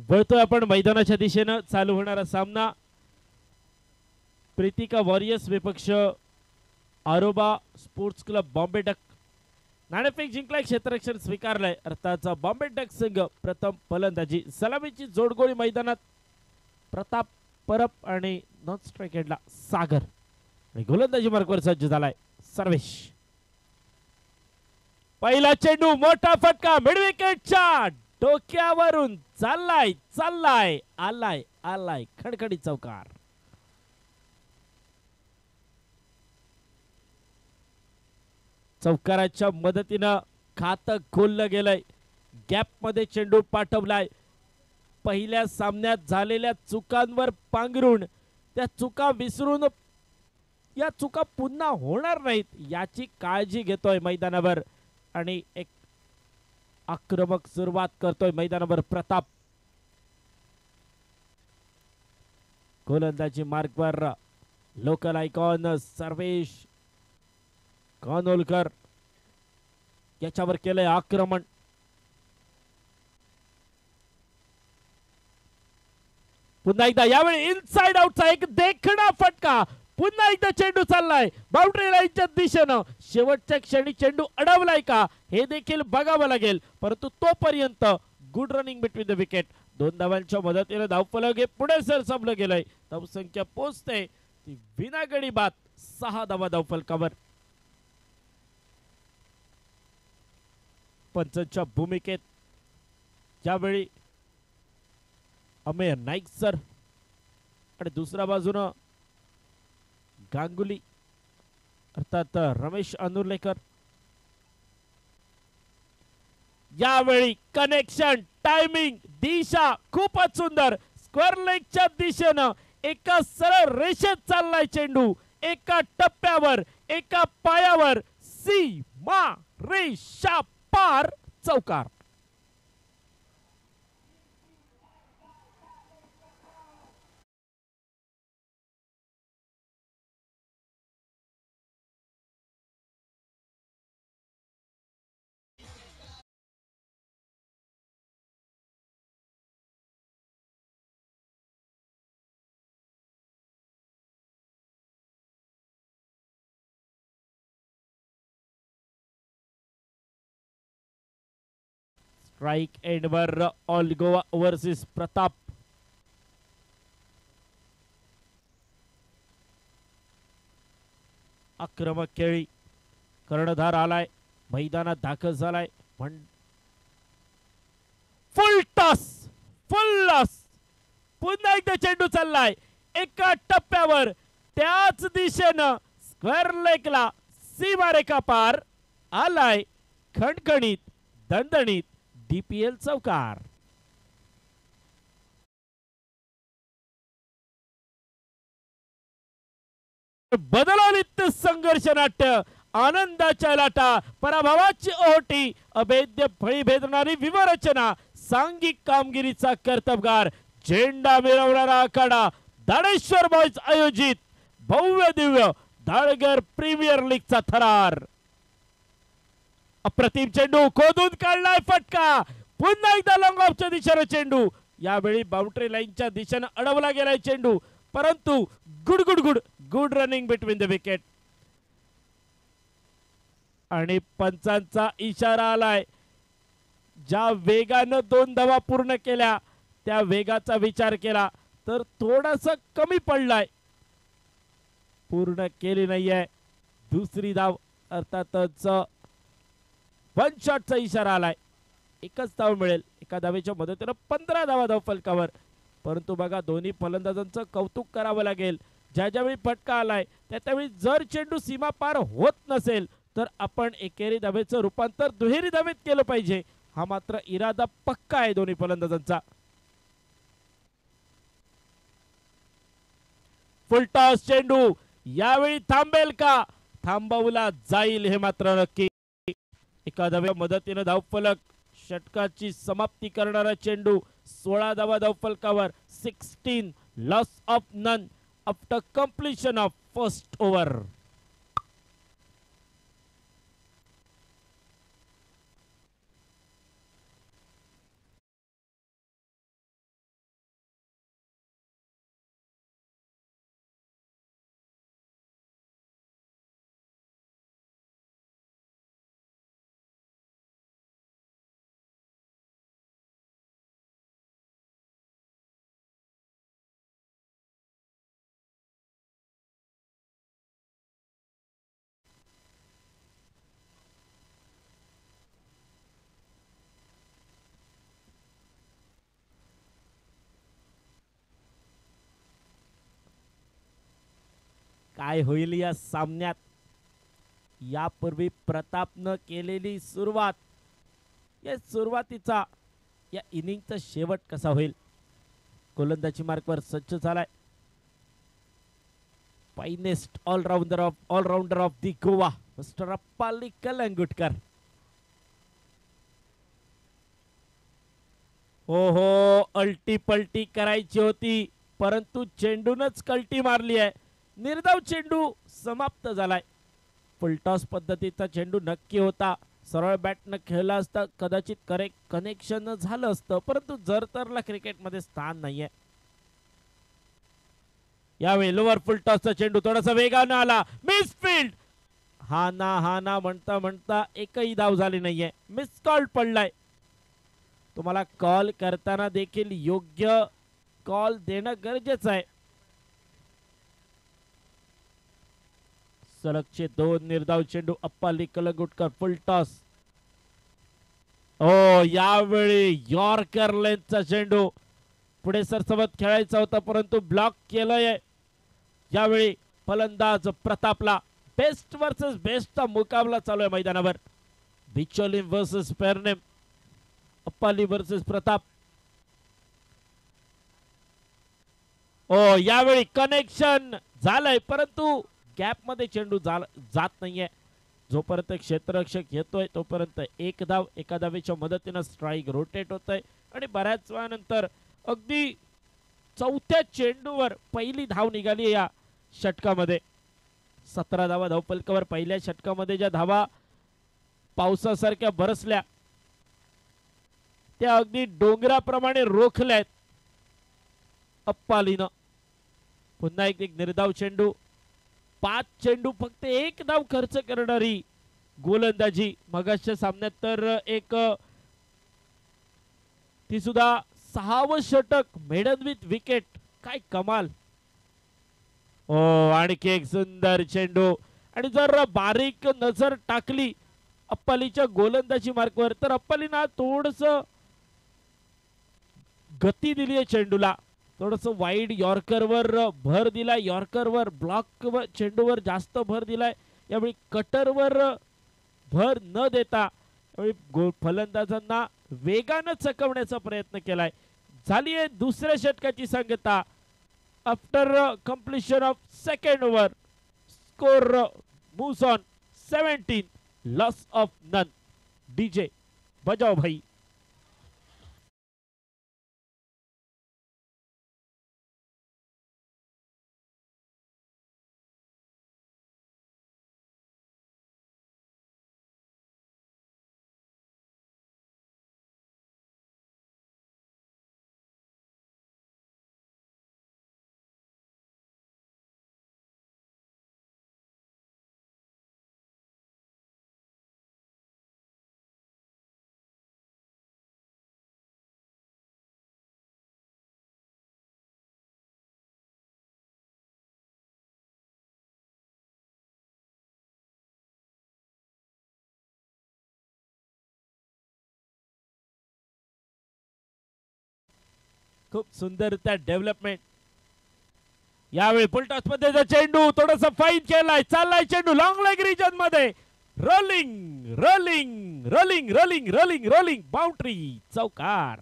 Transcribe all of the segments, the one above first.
वळतोय आपण मैदानाच्या दिशेनं चालू होणारा सामना प्रीतिका वॉरियर्स विपक्ष आरोबा स्पोर्ट्स क्लब बॉम्बे डक. नाणेफेक जिंकलाय, क्षेत्ररक्षण स्वीकारलंय. अर्थाचा बॉम्बे डक संघ प्रथम फलंदाजी. सलामीची जोडगोळी मैदानात प्रताप परब आणि नॉन स्ट्राइक एंडला सागर आणि गोलंदाजी मार्कवर सज्ज झालाय सर्वेश. पहिला चेंडू, मोठा फटका, मिड विकेटच्या डोक्यावरून चाललाय चाललाय आलाय आलाय खडखडीत चौकार. चौकाराच्या मदतीनं खातं खोललं गेलंय. गॅप मध्ये चेंडू पाठवलाय. पहिल्या सामन्यात झालेल्या चुकांवर पांघरून त्या चुका विसरून या चुका पुन्हा होणार नाहीत याची काळजी घेतोय मैदानावर आणि एक आक्रमक सुरुवात करतोय मैदानावर प्रताप. गोलंदाजी मार्कवर लोकल आयकॉन सर्वेश कानोलकर याच्यावर केलंय आक्रमण. पुन्हा एकदा यावेळी इनसाइड आउटचा एक देखणा फटका. पुन्हा एकदा चेंडू चाललाय बाउंड्री लाईनच्या दिशेनं. शेवटच्या क्षणी चेंडू अडवलाय का हे देखील बघावं लागेल, परंतु तोपर्यंत good running between the wicket. 2 धावांच्या मदतीने धावफलक हे पुढे सरसावलं गेलंय. धावसंख्या पोहोचते ती विनागडी बाद 6 धावा धावफलकावर. पंचांच्या भूमिकेत यावेळी अमेय नाईक सर आणि दुसऱ्या बाजूनं गांगुली अर्थात रमेश अनुर्लेकर. यावेळी कनेक्शन, टायमिंग, दिशा खूपच सुंदर. स्क्वेअर लेगच्या दिशेनं एका सरळ रेषेत चाललाय चेंडू. एका टप्प्यावर, एका पायावर, सीमा रेषा पार चौकार. स्ट्राइक एंडवर ऑल गोवा ओव्हरसीज प्रताप. आक्रमक खेळी, कर्णधार आलाय, मैदानात दाखल झालाय. Full toss, full loss. पुन्हा एकदा चेंडू चाललाय एका टप्प्यावर, त्याच दिशेनं स्क्वेअर लेगला सीमारेखा पार आलाय. खणखणीत दणदणीत डीपीएल चौकार. बदलालित संघर्ष नाट्य, आनंदाच्या लाटा, पराभवाची ओहोटी, अभेद्य फळी भेदणारी विवरचना, सांघिक कामगिरीचा कर्तबगार, झेंडा मिरवणारा आखाडा, दाणेश्वर बॉयज आयोजित भव्य दिव्य दाळगर प्रीमियर लीगचा थरार. अप्रतिम चेंडू खोदून काढलाय फटका. पुन्हा एकदा लॉंग ऑफच्या दिशेने चेंडू. यावेळी बाउंड्री लाईनच्या दिशेने अडवला गेलाय चेंडू, परंतु good good good good running between the wicket. आणि पंचांचा इशारा आलाय. ज्या वेगानं 2 धावा पूर्ण केल्या त्या वेगाचा विचार केला तर थोडासा कमी पडलाय. पूर्ण केली नाहीये. दुसरी धाव अर्थातच 1 शॉटचा इशारा आलाय. एकच धाव मिळेल. एका धावेच्या मदतीने 15 धावा धावफलकावर. परंतु बघा, दोन्ही फलंदाजांचं कौतुक करावं लागेल. ज्यावेळी फटका आलाय त्यावेळी जर चेंडू सीमा पार होत नसेल तर आपण एकेरी धावेचं रूपांतर दुहेरी धावेत केलं पाहिजे. हा मात्र इरादा पक्का आहे दोन्ही फलंदाजांचा. फुलटॉस चेंडू यावेळी थांबेल का? थांबवला जाईल हे मात्र नक्की. एका धावेच्या मदतीने धावफलक षटकाची समाप्ती करणारा चेंडू. 16 धावा धावफलकावर. 16 loss of none after completion of first over. काय होईल या सामन्यात? यापूर्वी प्रतापनं केलेली सुरुवात, या सुरुवातीचा या इनिंगचा शेवट कसा होईल? गोलंदाजी मार्कवर सज्ज झालाय finest allrounder of the Goa mister Appali Kalangutkar. हो अल्टी पलटी करायची होती, परंतु चेंडूनच कल्टी मारली आहे. निर्धाव चेंडू समाप्त झालाय. फुलटॉस पद्धतीचा चेंडू नक्की होता. सरळ बॅटनं खेळला असता कदाचित करेक्ट कनेक्शन झालं असतं, परंतु जरतरला क्रिकेटमध्ये स्थान नाहीये. यावेळी लोअर फुलटॉसचा चेंडू थोडासा वेगानं आला, मिसफील्ड. हा ना म्हणता म्हणता एकही धाव झाली नाहीये, मिस कॉल पडलाय. तुम्हाला कॉल करताना देखील योग्य कॉल देणं गरजेचं आहे. सलगचे 2 निर्धाव चेंडू अप्पाली कलंगुटकर फुलटॉस. यावेळी यॉर्कर लेंथचा चेंडू पुढे सरसवत खेळायचा होता, परंतु ब्लॉक केलंय. यावेळी फलंदाज प्रतापला बेस्ट वर्सेस बेस्टचा मुकाबला चालू आहे मैदानावर. Bicholim versus Pernem, अप्पाली versus Pratap. यावेळी कनेक्शन झालंय, परंतु गॅप मध्ये चेंडू जात नाहीये. जोपर्यंत क्षेत्ररक्षक येतोय तोपर्यंत एक धाव, एका धावेच्या मदतीने स्ट्राइक रोटेट होतय आणि बऱ्याच वेळानंतर अगदी 4थ्या चेंडूवर पहिली धाव निघाली. या षटकामध्ये 17 धावा धावफलकावर. पहिल्या षटकामध्ये ज्या धावा पावसासारख्या बरसल्या त्या अगदी डोंगराप्रमाणे रोखल्यात अप्पालीनं. पुन्हा एक निर्धाव चेंडू. 5 चेंडू फक्त 1 धाव खर्च करणारी गोलंदाजी. मगाच्या सामन्यात तर एक ती सुद्धा 6वं षटक मेडन विथ विकेट. काय कमाल. आणखी एक सुंदर चेंडू. आणि जर बारीक नजर टाकली अप्पालीच्या गोलंदाजी मार्कवर तर अप्पालीनं थोडस गती दिली आहे चेंडूला. थोडस वाईड यॉर्करवर भर दिलाय. यॉर्करवर ब्लॉक चेंडूवर जास्त भर दिलाय. यावेळी कटरवर भर न देता यावेळी फलंदाजांना वेगानं चकवण्याचा प्रयत्न केलाय. झाली आहे दुसऱ्या षटकाची सांगता. After completion of second over score moves on 17, loss of none. DJ बजाओ भाई. खूप सुंदर त्या डेव्हलपमेंट. यावेळी फुलटॉस मध्ये चेंडू थोडासा फाईन केलाय. चाललाय चेंडू लॉंग लेग रिजन मध्ये. Rolling rolling rolling rolling rolling rolling boundary, चौकार.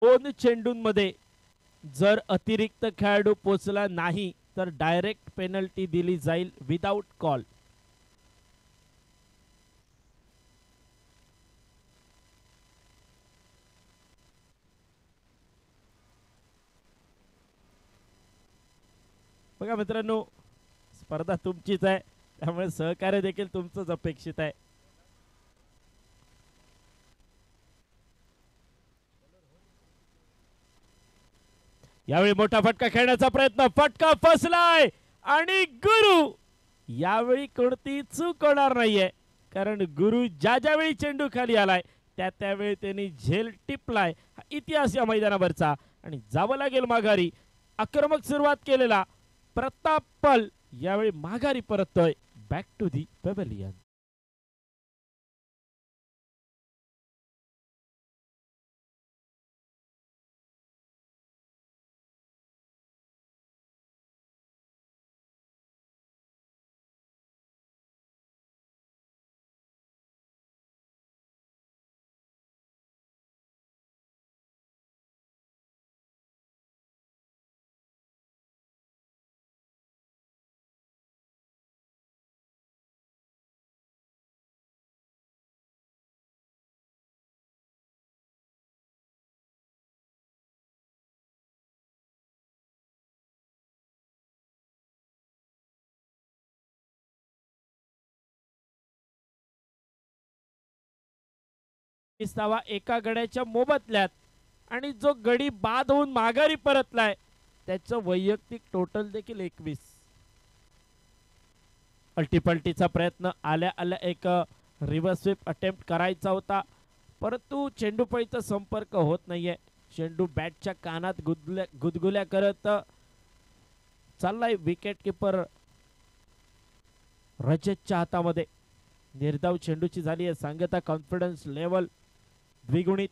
दोन चेंडूंमध्ये जर अतिरिक्त खेळाडू पोचला नाही तर डायरेक्ट पेनल्टी दिली जाईल विदाउट कॉल. बघा मित्रांनो, स्पर्धा तुमचीच आहे, त्यामुळे सहकार्य देखील तुमचंच अपेक्षित आहे. यावेळी मोठा फटका खेळण्याचा प्रयत्न, फटका फसलाय आणि गुरु यावेळी कोणती चूक होणार नाहीये, कारण गुरु ज्यावेळी चेंडू खाली आलाय त्यावेळी त्यांनी झेल टिपलाय. इतिहास या मैदानावरचा आणि जावं लागेल माघारी. आक्रमक सुरुवात केलेला प्रताप पल यावेळी माघारी परततोय बॅक टू दी पॅव्हेलियन. धावा एका गड्याच्या मोबदल्यात आणि जो गडी बाद होऊन माघारी परतलाय त्याचं वैयक्तिक टोटल देखील 21. अल्टीपल्टीचा प्रयत्न आल्या आल्या एक रिव्हर्स स्वीप अटेम्प्ट करायचा होता, परंतु चेंडूपळीचा संपर्क होत नाहीये. चेंडू बॅटच्या कानात गुदगुल्या करत चाललाय. विकेट किपर रजतच्या हातामध्ये. निर्धाव चेंडूची झाली आहे सांगता. कॉन्फिडन्स लेवल द्विगुणित.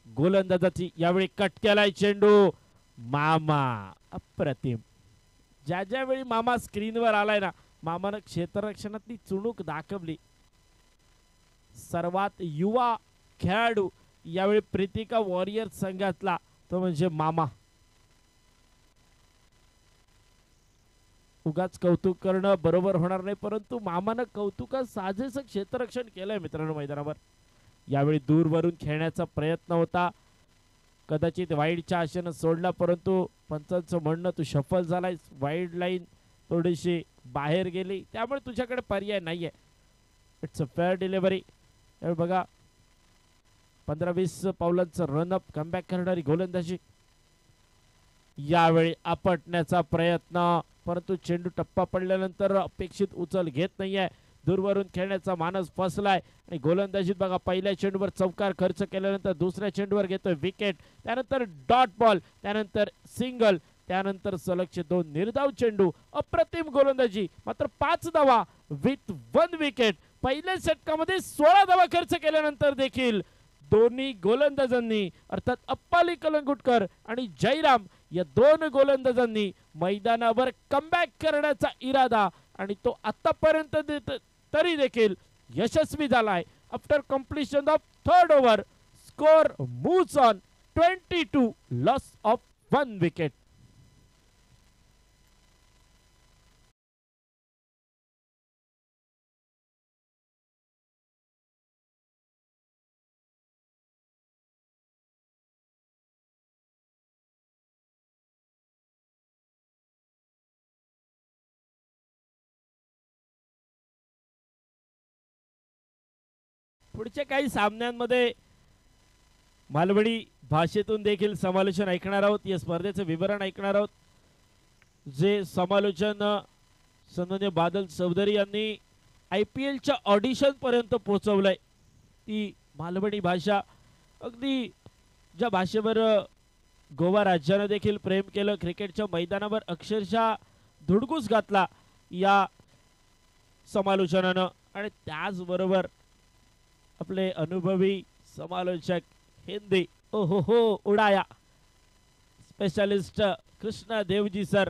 गोलंदाजाची यावेळी कट केलाय चेंडू. मामा अप्रतिम. ज्या ज्यावेळी मामा स्क्रीनवर आलाय ना, मामानं क्षेत्ररक्षणातली चुणूक दाखवली. सर्वात युवा खेळाडू यावेळी प्रीतिका वॉरियर संघातला तो म्हणजे मामा. उगाच कौतुक करणं बरोबर होणार नाही, परंतु मामानं कौतुका साजेसं क्षेत्ररक्षण केलंय मित्रांनो मैदानावर. यावेळी दूरवरून खेळण्याचा प्रयत्न होता, कदाचित वाईडच्या आशेनं सोडला, परंतु पंचांचं म्हणणं तू सफल झालाय. वाईड लाईन थोडीशी बाहेर गेली, त्यामुळे तुझ्याकडे पर्याय नाहीये. It's a fair delivery. बघा 15-20 पावलांचं रनअप कमबॅक करणारी गोलंदाजी. यावेळी आपटण्याचा प्रयत्न, परंतु चेंडू टप्पा पडल्यानंतर अपेक्षित उचल घेत नाहीये. दूरवरून खेळण्याचा मानस फसलाय आणि गोलंदाजीत बघा पहिल्या चेंडूवर चौकार खर्च केल्यानंतर दुसऱ्या चेंडूवर घेतोय विकेट, त्यानंतर डॉट बॉल, त्यानंतर सिंगल, त्यानंतर सलगचे 2 निर्धाव चेंडू. अप्रतिम गोलंदाजी. मात्र 5 धावा विथ 1 विकेट. पहिल्या षटकामध्ये 16 धावा खर्च केल्यानंतर देखील दोन्ही गोलंदाजांनी अर्थात अप्पाली कलंगुटकर आणि जयराम या 2 गोलंदाजांनी मैदानावर कमबॅक करण्याचा इरादा आणि तो आतापर्यंत तरी देखील यशस्वी झालाय. After completion of third over score moves on 22, loss of 1 wicket. पुढच्या काही सामन्यांमध्ये मालवणी भाषेतून देखील समालोचन ऐकणार आहोत. या स्पर्धेचे विवरण ऐकणार आहोत, जे समालोचन सन्माननीय बादल चौधरी यांनी IPL च्या ऑडिशन पर्यंत पोहोचवलंय. ती मालवणी भाषा, अगदी ज्या भाषेवर गोवा राज्यानं देखील प्रेम केलं, क्रिकेटच्या मैदानावर अक्षरशः धुडगूस घातला या समालोचनानं. आणि त्याचबरोबर आपले अनुभवी समालोचक हिंदी हो उडाया स्पेशलिस्ट कृष्णा देवजी सर.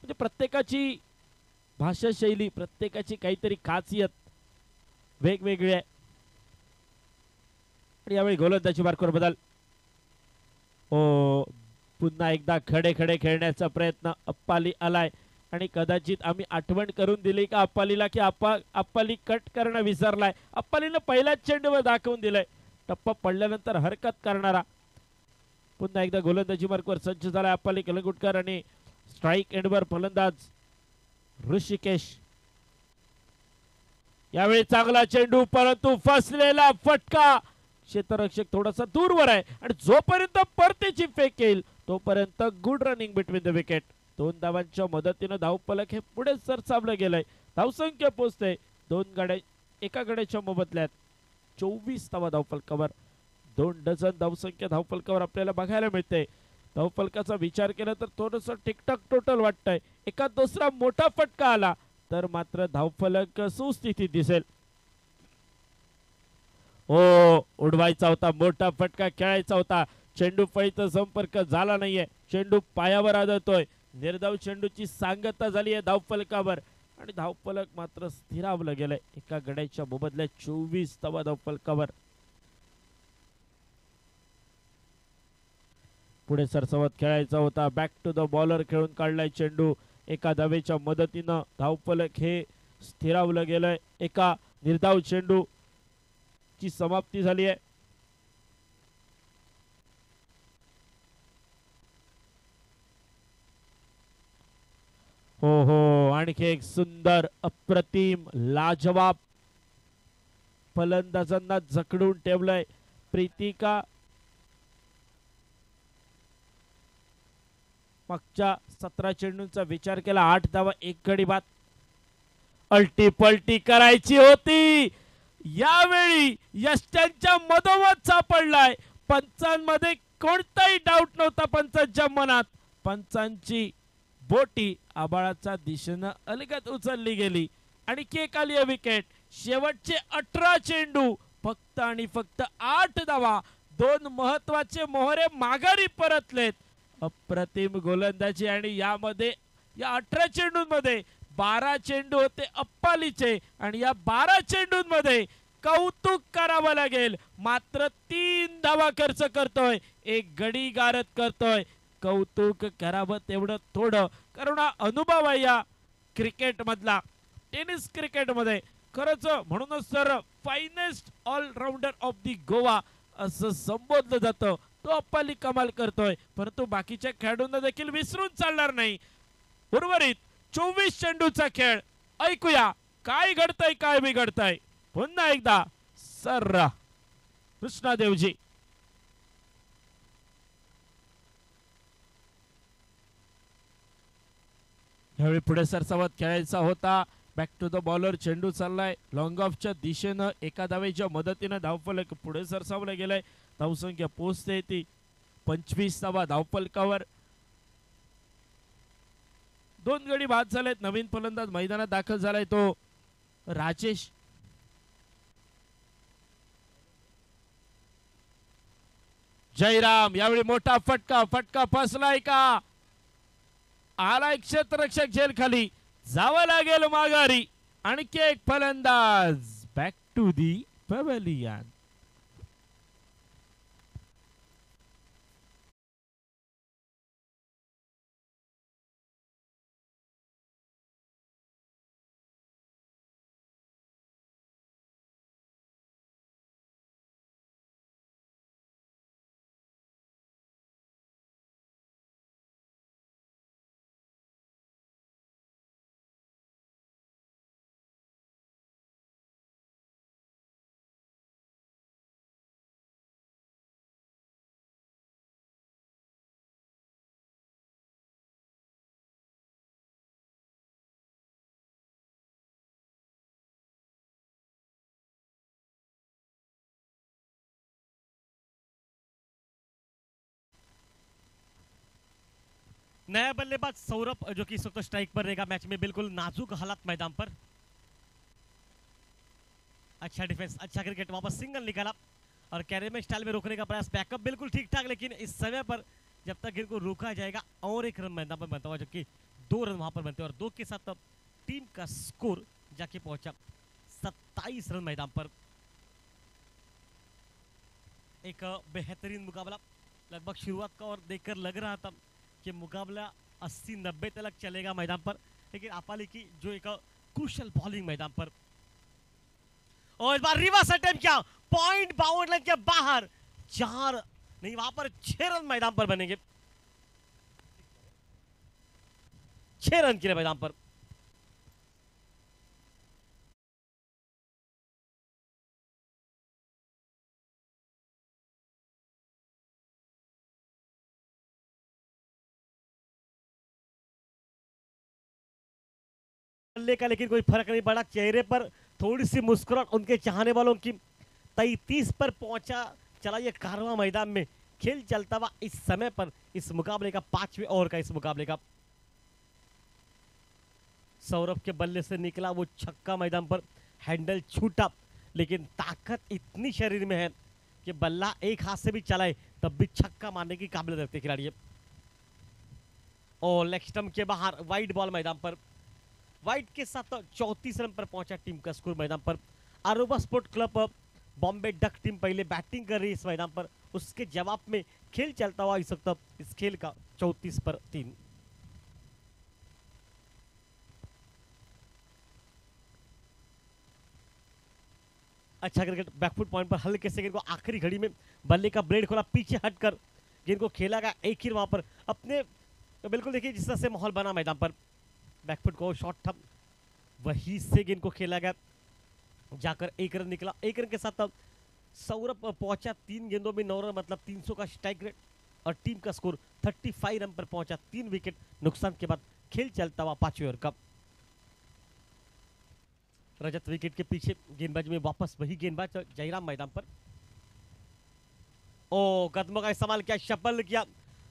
म्हणजे प्रत्येकाची भाषा शैली, प्रत्येकाची काहीतरी खासियत वेगवेगळी आहे. आणि यावेळी गोलंदाजी मार्कवर बदल. पुन्हा एकदा खडे खडे खेळण्याचा प्रयत्न. अप्पाली आलाय आणि कदाचित आम्ही आठवण करून दिली का अप्पालीला की अप्पाली कट करणं विसरलाय. अप्पालीनं पहिल्याच चेंडूवर दाखवून दिलंय टप्पा पडल्यानंतर हरकत करणारा. पुन्हा एकदा गोलंदाजी मार्कवर सज्ज झालाय अप्पाली कलंगुटकर आणि स्ट्राईक एंडवर फलंदाज ऋषिकेश. यावेळी चांगला चेंडू, परंतु फसलेला फटका. क्षेत्ररक्षक थोडासा दूरवर आहे आणि जोपर्यंत परतीची फेक येईल तोपर्यंत good running between the wicket. 2 धावांच्या मदतीने धावफलक हे पुढे सरसावलं गेलंय. धावसंख्या पोहोचते 2 गड्या एका गड्याच्या मोबदल्यात 24 धावा धावफलकावर. 2 डझन धावसंख्या धावफलकावर आपल्याला बघायला मिळते. धावफलकाचा विचार केला तर थोडंसं टिकटॉक टोटल वाटतंय. एका दुसरा मोठा फटका आला तर मात्र धावफलक सुस्थितीत दिसेल. उडवायचा होता, मोठा फटका खेळायचा होता. चेंडू फळीचा संपर्क झाला नाहीये. चेंडू पायावर आदळतोय. निर्धाव चेंडूची सांगता झाली आहे धावफलकावर आणि धावफलक मात्र स्थिरावलं गेलंय. एका गड्याच्या मोबदल्यात 24 धावा धावफलकावर. पुढे सरसवत खेळायचा होता. बॅक टू द बॉलर खेळून काढलाय चेंडू. एका धावेच्या मदतीनं धावफलक हे स्थिरावलं गेलंय. एका निर्धाव चेंडू ची समाप्ती झाली आहे. हो आणखी एक सुंदर अप्रतिम लाजवाब फलंदाजांना जखडून ठेवलंय. प्रीतिका मागच्या 17 चेंडूंचा विचार केला, 8 धावा 1 गडी बाद. अल्टी पलटी करायची होती. यावेळी यष्ट्यांच्या मधोमध सापडलाय. पंचांमध्ये कोणताही डाऊट नव्हता पंचांच्या मनात. पंचांची बोटी आबाळाच्या दिशेनं अलगद उचलली गेली आणि केक आली विकेट. शेवटचे 18 चेंडू फक्त आणि फक्त 8 धावा. 2 महत्वाचे मोहरे माघारी परतलेत. अप्रतिम गोलंदाजी आणि यामध्ये या 18 चेंडूंमध्ये 12 चेंडू होते अप्पालीचे आणि या 12 चेंडूंमध्ये कौतुक करावं लागेल. मात्र 3 धावा खर्च करतोय, 1 गडी गारद करतोय. कौतुक करावं तेवढं थोडं, कारण हा अनुभव आहे या क्रिकेट मधला. टेनिस क्रिकेट मध्ये खरंच म्हणूनच तर finest allrounder of the Goa असं संबोधलं जातं. तो अप्पाली कमाल करतोय, परंतु बाकीच्या खेळाडूंना देखील विसरून चालणार नाही. उर्वरित 24 चेंडूचा खेळ. ऐकूया काय घडतंय काय बिघडतंय. पुन्हा एकदा सर कृष्णादेवजी. यावेळी पुढे सरसावत खेळायचा होता. बॅक टू द बॉलर चेंडू चाललाय लॉंग ऑफच्या दिशेनं. एका धावेच्या मदतीनं धावफलक पुढे सरसावलं गेलंय. धावसंख्या पोहोचते ती 25 धावा धावफलकावर. 2 गडी बाद झालेत. नवीन फलंदाज मैदानात दाखल झालाय तो राजेश. जयराम. यावेळी मोठा फटका फसलाय का? आलाय क्षेत्ररक्षक झेल खाली. जावं लागेल माघारी. आणखी एक फलंदाज बॅक टू दी पवेलियन. नया बल्लेबाज सौरभ जो कि इस वक्त स्ट्राइक पर रहेगा. मैच में बिल्कुल नाजुक हालात मैदान पर. अच्छा डिफेंस, अच्छा क्रिकेट. वापस सिंगल निकाला और कैरेमे स्टाइल में रोकने का प्रयास. बैकअप बिल्कुल ठीक ठाक, लेकिन इस समय पर जब तक इनको रोका जाएगा और एक रन मैदान पर बनता हुआ, जबकि 2 रन वहां पर बनते हैं और 2 के साथ तब टीम का स्कोर जाके पहुंचा 27 रन मैदान पर. एक बेहतरीन मुकाबला लगभग शुरुआत का और देखकर लग रहा था कि मुकाबला 80-90 तक चलेगा मैदान पर, लेकिन अपाली की जो एक कुशल बॉलिंग मैदान पर. और इस बार रिवर्स अटेम्प्ट किया. पॉइंट बाउंड लाइन के बाहर. 4 नहीं, वहां पर 6 रन मैदान पर बनेंगे. 6 रन के लिए मैदान पर. का लेकिन कोई फर्क नहीं पड़ा. चेहरे पर थोड़ी सी मुस्कुराहट उनके चाहने वालों की. 33 पर पहुंचा चला ये कारवां मैदान में. खेल चलता हुआ इस समय पर इस मुकाबले का 5वें ओवर का इस मुकाबले का. सौरभ के बल्ले से निकला वो छक्का मैदान पर. हैंडल छूटा, लेकिन ताकत इतनी शरीर में है कि बल्ला एक हाथ से भी चलाए तब भी छक्का मारने की काबिलियत रखते खिलाड़ी. और लेग स्टंप के बाहर वाइड बॉल मैदान पर. वाइट के साथ 34 रन पर पहुंचा टीम का स्कोर मैदान पर. Aroba sport club Bombay duck team पहले बैटिंग कर रही है इस मैदान पर. उसके जवाब में खेल चलता हुआ इस वक्त इस खेल का 34 पर 3. अच्छा क्रिकेट. बैकफुट पॉइंट पर हल्के से गेंद को आखिरी घड़ी में बल्ले का ब्लेड खोला, पीछे हटकर गेंद को खेला गया. एक ही वहां पर अपने बिल्कुल देखिए जिस तरह से माहौल बना मैदान पर. बैकफुट को शॉट था, वहीं से गेंद को खेला गया. जाकर 1 रन निकला। 1 रन के साथ अब सौरभ पहुंचा 3 गेंदों में 9 रन, मतलब 300 का स्ट्राइक रेट, और टीम का स्कोर 35 रन पर पहुंचा। 3 विकेट नुकसान के बाद खेल चलता हुआ 5वें ओवर का। रजत विकेट के पीछे गेंदबाजी में वापस वही गेंदबाज जयराम मैदान पर। ओ कदमों का इस्तेमाल किया, शफल किया,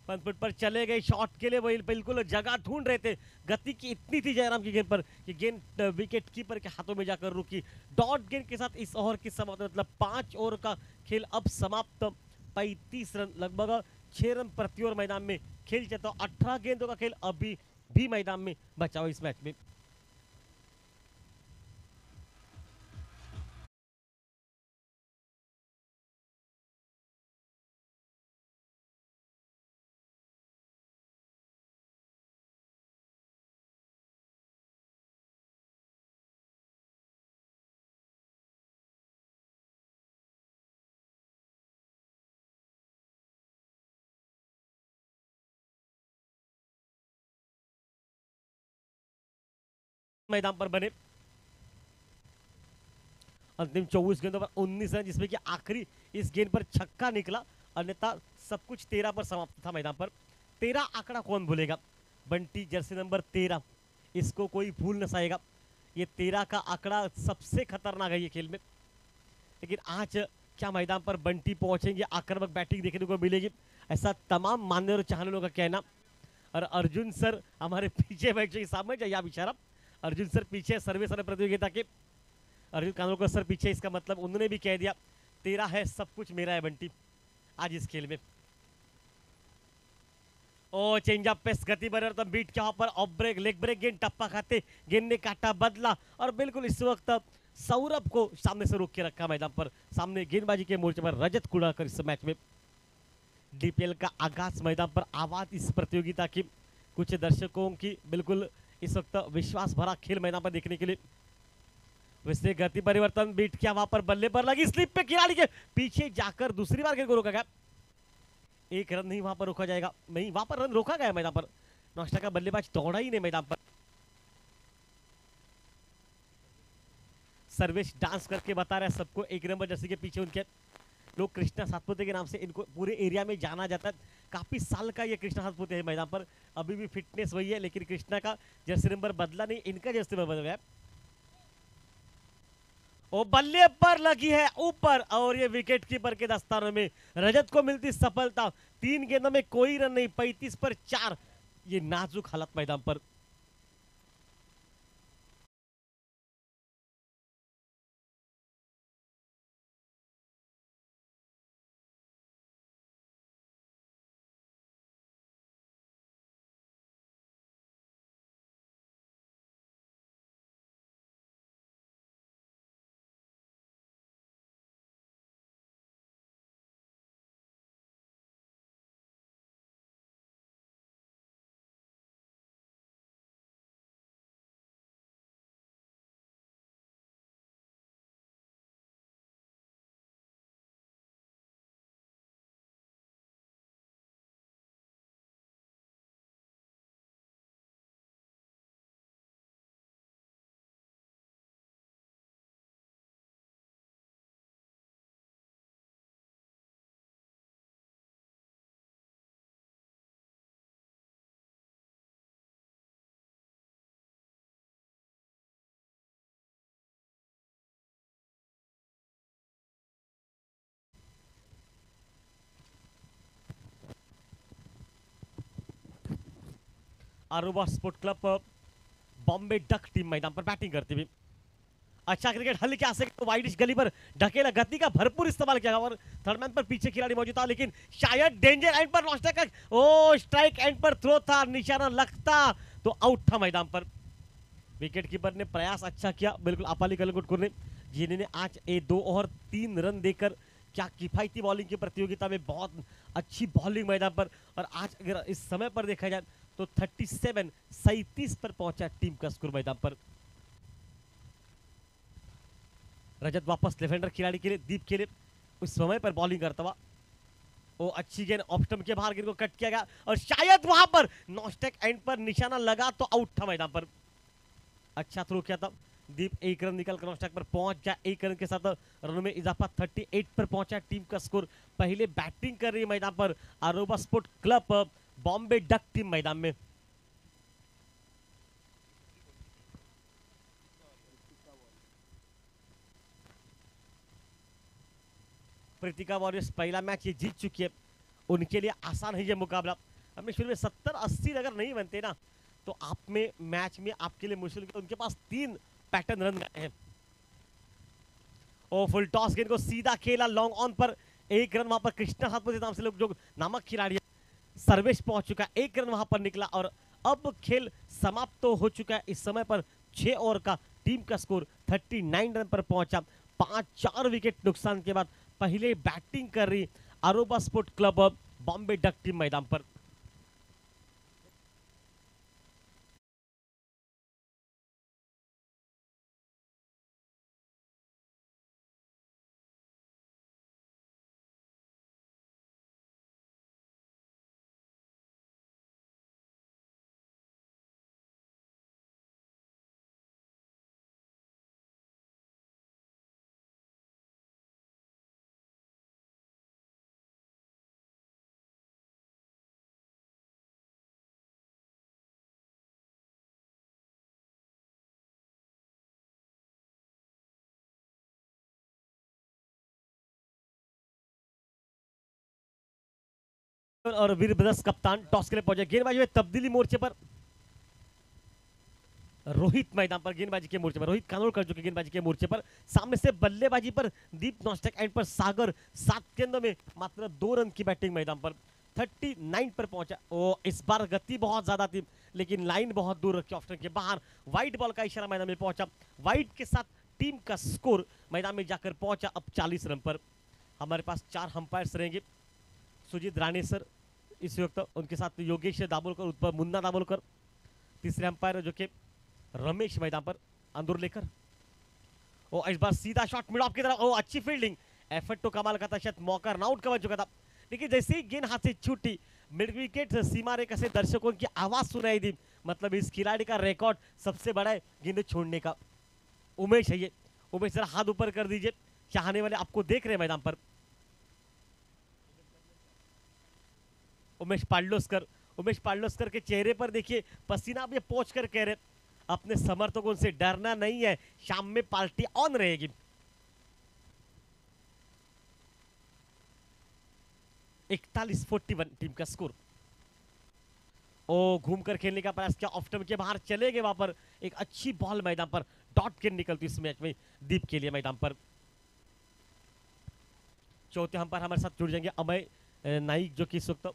पंच पर चले गए शॉट के लिए, वही बिल्कुल जगह ढूंढ रहे थे। गति की इतनी थी जयराम की गेंद पर कि गेंद विकेट कीपर के हाथों में जाकर रुकी। डॉट गेंद के साथ इस ओवर की समाप्ति, मतलब 5 ओवर का खेल अब समाप्त। 35 रन, लगभग 6 रन प्रति ओवर मैदान में खेल चलता। 18 गेंदों का खेल अभी भी मैदान में बचा हुआ इस मैच में। मैदान पर बने अंतिम 24 गेंदों पर 19 रन, जिसमें कि आखिरी इस गेंद पर छक्का निकला, अन्यथा सब कुछ 13 पर समाप्त था मैदान पर। 13 आंकड़ा कौन भूलेगा? बंटी जर्सी नंबर 13, इसको कोई भूल न सकेगा। ये 13 का आंकड़ा सबसे खतरनाक है ये खेल में। लेकिन आज क्या मैदान पर बंटी पहुंचेंगे, आक्रामक बैटिंग देखने को मिलेगी, ऐसा तमाम मान्य और चाहने लोगों का कहना। और अर्जुन सर हमारे पीछे बैठे, सामने जाइए आप इशारा। अर्जुन सर पीछे सर्वे सर प्रतियोगिता के, अर्जुन कानोलकर सर पीछे, इसका मतलब उन्होंने भी कह दिया 13 है, सब कुछ मेरा है बंटी आज इस खेल में। ओ चेंज अप पेस गति बरर तो बीट के ऊपर ऑफ ब्रेक, लेग ब्रेक, गेंद टप्पा खाते, गेंद ने काटा बदला, और बिल्कुल इस वक्त सौरभ को सामने से रोक के रखा मैदान पर। सामने गेंदबाजी के मोर्चे पर रजत कुड़ाकर इस मैच में। डीपीएल का आगाज मैदान पर, आवाज इस प्रतियोगिता की, कुछ दर्शकों की बिल्कुल इस वक्त विश्वास भरा खेल मैदान पर देखने के लिए। वैसे गति परिवर्तन, बीट किया, वहां पर बल्ले पर लगी स्लिप पे, खिलाड़ी के पीछे जाकर दूसरी बार गेंद को रोका गया। 1 रन नहीं वहां पर रोका जाएगा, नहीं वहां पर रन रोका गया मैदान पर। नौशा का बल्लेबाज दौड़ा ही नहीं मैदान पर। सर्वेश डांस करके बता रहे हैं सबको, 1 नंबर जर्सी के पीछे उनके लोग कृष्णा सातपुते के नाम से इनको पूरे एरिया में जाना जाता है। काफी साल का ये कृष्णा सातपुते है मैदान पर, अभी भी फिटनेस वही है, लेकिन कृष्णा का जर्सी नंबर बदला नहीं, इनका जर्सी नंबर बदल गया। ओ बल्ले पर लगी है ऊपर, और ये विकेट कीपर के दस्ताने में रजत को मिलती सफलता। 3 गेंदों में कोई रन नहीं, 35 पर 4, ये नाजुक हालत मैदान पर। आरोबा sport club Bombay duck team मैदान पर बैटिंग करती हुई। अच्छा क्रिकेट हल्के आसे वाइडिश गली पर ढकेला, गति का भरपूर इस्तेमाल किया, और थर्ड मैन पर पीछे खिलाड़ी मौजूद था, लेकिन शायद डेंजर एंड पर नॉस्टा का ओ स्ट्राइक एंड पर थ्रो था, निशाना लगता तो आउट था मैदान पर। विकेट कीपर ने प्रयास अच्छा किया, बिल्कुल अपाली कलंगुटकुर ने, जिन्होंने आज 2 ओवर 3 रन देकर क्या किफायती बॉलिंग की प्रतियोगिता में बहुत अच्छी बॉलिंग मैदान पर। और आज अगर इस समय पर देखा जाए तो 37 पर पहुंचा टीम का स्कोर मैदान पर। रजत वापस लेफ्ट खिलाड़ी के लिए, दीप के लिए उस समय पर बॉलिंग करता हुआ। वो अच्छी गेंद ऑफ स्टंप के बाहर गेंद को कट किया गया, और शायद वहां पर नॉस्टेक एंड पर निशाना लगा तो आउट था मैदान पर। अच्छा थ्रो किया था, दीप एक रन निकल कर नॉस्टैक पर पहुंच गया। एक रन के साथ रनों में इजाफा 38 पर पहुंचा टीम का स्कोर। पहले बैटिंग कर रही है मैदान पर Aroba sport club Bombay duck team मैदान में। प्रीतिका वॉरियर्स पहला मैच ये जीत चुकी है, उनके लिए आसान है ये मुकाबला। हमने शुरू में 70-80 अगर नहीं बनते ना तो आप में मैच में आपके लिए मुश्किल। उनके पास 3 पैटर्न रन गए हैं। और फुल टॉस गेंद को सीधा खेला लॉन्ग ऑन पर। एक रन वहां पर कृष्णा सातपथी नाम से लोग जो नामक खिलाड़ी है सर्वेश पहुंच चुका है। एक रन वहां पर निकला और अब खेल समाप्त तो हो चुका है। इस समय पर 6 ओवर का टीम का स्कोर 39 रन पर पहुंचा। 5-4 विकेट नुकसान के बाद पहले बैटिंग कर रही Aroba sport club Bombay duck team मैदान पर। और वीर ब्रदर्स कप्तान टॉस के लिए पहुंचे। गेंदबाजी में तब्दीली मोर्चे पर रोहित मैदान पर गेंदबाजी के मोर्चे पर रोहित कानोलकर जो कि गेंदबाजी के मोर्चे पर। सामने से बल्लेबाजी पर दीप नॉस्टैक एंड पर सागर। 7 गेंदों में मात्र 2 रन की बैटिंग मैदान पर 39 पर पहुंचा। ओ इस बार गति बहुत ज्यादा थी लेकिन लाइन बहुत दूर रखी ऑफ के बाहर। व्हाइट बॉल का इशारा मैदान में पहुंचा। व्हाइट के साथ टीम का स्कोर मैदान में जाकर पहुंचा अब 40 रन पर। हमारे पास 4 अंपायर्स रहेंगे। सुजीत राणेसर इस वक्त, उनके साथ योगेश दाभोलकर ऊपर मुन्ना दाभोलकर। तीसरे अंपायर जो कि रमेश मैदान पर अंदर लेकर। ओ इस बार सीधा शॉट मिड ऑफ की तरफ। ओ अच्छी फील्डिंग, एफर्ट तो कमाल का था। शायद मौका रन आउट का बन चुका था लेकिन जैसे ही गेंद हाथ से छूटी मिड विकेट सीमा रेखा से दर्शकों की आवाज सुनाई दी। मतलब इस खिलाड़ी का रिकॉर्ड सबसे बड़ा है गेंद छोड़ने का। उमेश है ये। उमेश जरा हाथ ऊपर कर दीजिए, चाहने वाले आपको देख रहे हैं मैदान पर। उमेश पार्लोस्कर के चेहरे पर देखिए पसीना भी पोंछ कर कह रहे अपने समर्थकों से डरना नहीं है, शाम में पार्टी ऑन रहेगी। इकतालीस 41 टीम का स्कोर। ओ घूमकर खेलने का प्रयास किया, ऑफ स्टंप के बाहर चले गए। वहां पर एक अच्छी बॉल मैदान पर डॉट गेंद निकलती इस मैच में दीप के लिए मैदान पर। चौथे अंपायर हमारे साथ जुड़ जाएंगे अमय नाइक जो कि इस वक्त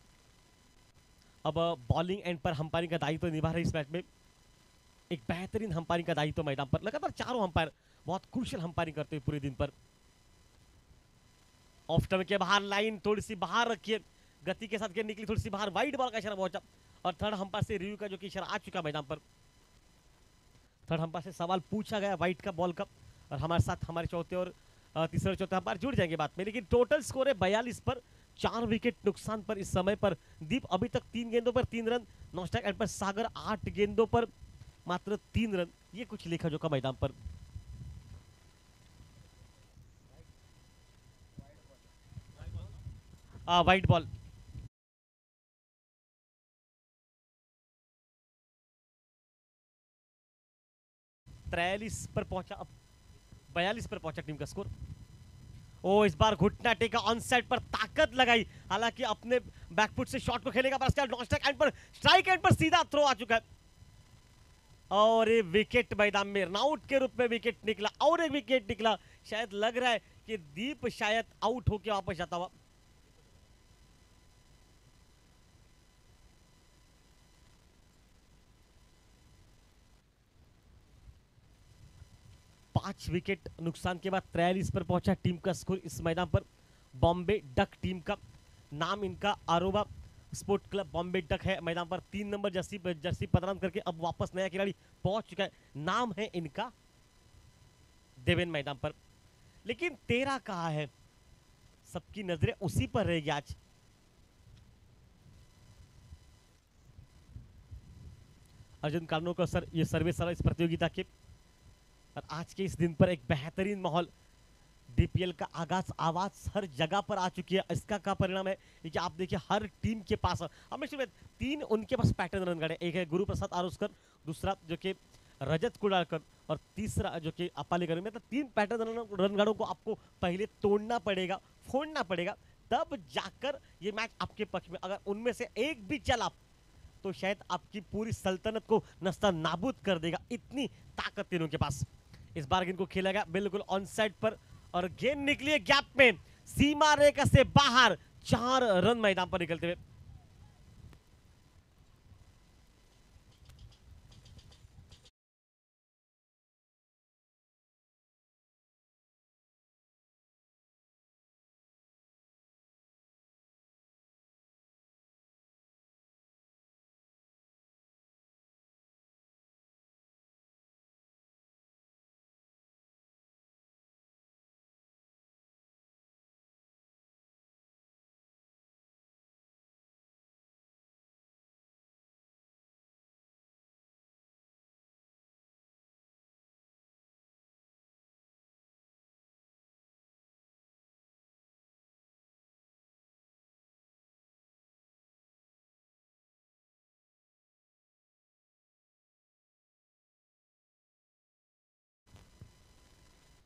अब बॉलिंग एंड पर अंपायरिंग का दायित्व निभा रहे इस मैच में। एक बेहतरीन अंपायरिंग का दायित्व मैदान पर। लगातार चारों अंपायर बहुत क्रूशियल अंपायरिंग करते हैं पूरे दिन पर। ऑफ स्टंप के बाहर लाइन थोड़ी सी बाहर रखिए, गति के साथ गेंद निकली थोड़ी सी बाहर। वाइड बॉल का इशारा पहुंचा और थर्ड अंपायर से रिव्यू का जो कि इशारा आ चुका मैदान पर। थर्ड अंपायर से सवाल पूछा गया वाइट का बॉल का। और हमारे साथ हमारे चौथे और तीसरे और चौथे अंपायर जुड़ जाएंगे बात में। लेकिन टोटल स्कोर है 42 पर 4 विकेट नुकसान पर इस समय पर। दीप अभी तक 3 गेंदों पर 3 रन। नॉस्टैक एंड पर सागर 8 गेंदों पर मात्र 3 रन। ये कुछ लेखा जोखा मैदान पर। वाइट बॉल 43 पर पहुंचा, अब 42 पर पहुंचा टीम का स्कोर। ओ इस बार घुटना टेका ऑन साइड पर ताकत लगाई, हालांकि अपने बैकफुट से शॉट को खेलेगा नॉस्टैक एंड पर स्ट्राइक एंड पर सीधा थ्रो आ चुका है और ये विकेट मैदान में रनआउट के रूप में विकेट निकला और एक विकेट निकला। शायद लग रहा है कि दीप शायद आउट होकर वापस जाता हुआ। पांच विकेट नुकसान के बाद 43 पर पहुंचा टीम का स्कोर इस मैदान पर। बॉम्बे डक टीम का नाम इनका अरोबा स्पोर्ट क्लब बॉम्बे डक है। मैदान पर 3 नंबर जर्सी प्रदान करके अब वापस नया खिलाड़ी पहुंच चुका है, नाम है इनका देवेन मैदान पर। लेकिन 13 कहां है, सबकी नजरें उसी पर रहेगी आज। अर्जुन कानोकर सर ये सर्वे सर इस प्रतियोगिता के और आज के इस दिन पर एक बेहतरीन माहौल, डीपीएल का आवाज हर जगह पर आ चुकी है। इसका क्या परिणाम है कि आप देखिए हर टीम के पास हमेशा तीन उनके पास पैटर्न रन गाड़े, एक है गुरु प्रसाद आरोस्कर, दूसरा जो कि रजत कुडालकर, और तीसरा जो कि अपालीकर। मतलब तीन पैटर्न रन गाड़ों को आपको पहले तोड़ना पड़ेगा, फोड़ना पड़ेगा, तब जाकर ये मैच आपके पक्ष में। अगर उनमें से एक भी चला तो शायद आपकी पूरी सल्तनत को नस्ता नाबूद कर देगा, इतनी ताकत तीनों के पास। इस बार गेंद को खेला गया बिल्कुल ऑन साइड पर और गेंद निकली है गैप में, सीमा रेखा से बाहर, 4 रन मैदान पर निकलते हुए।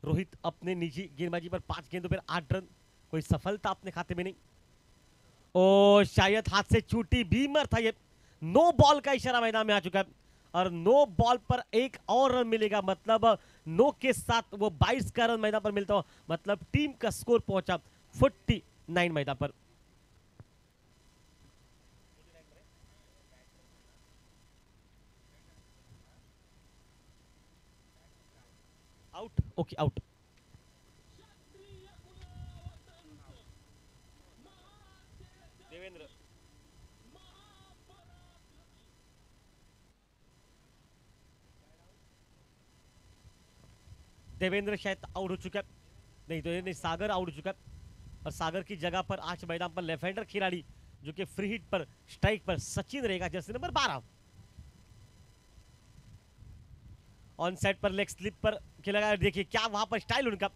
रोहित अपने निजी गेंदबाजी पर 5 गेंदों पर 8 रन, कोई सफलता अपने खाते में नहीं। ओ शायद हाथ से छूटी, बीमर था ये। नो बॉल का इशारा मैदान में आ चुका है और नो बॉल पर एक और रन मिलेगा, मतलब नो के साथ वो 22 का रन मैदान पर मिलता हो, मतलब टीम का स्कोर पहुंचा 49 मैदान पर। Out, okay out. Devendra Devendra शायद आउट हो चुका है, नहीं तो नहीं, सागर आउट हो चुका है। और सागर की जगह पर आज मैदान पर लेफ्ट हैंडर खिलाड़ी जो कि फ्री हिट पर स्ट्राइक पर सचिन रहेगा, जर्सी नंबर 12। ऑन साइड पर लेग स्लिप पर खेला गया, देखिए क्या वहां पर स्टाइल उनका,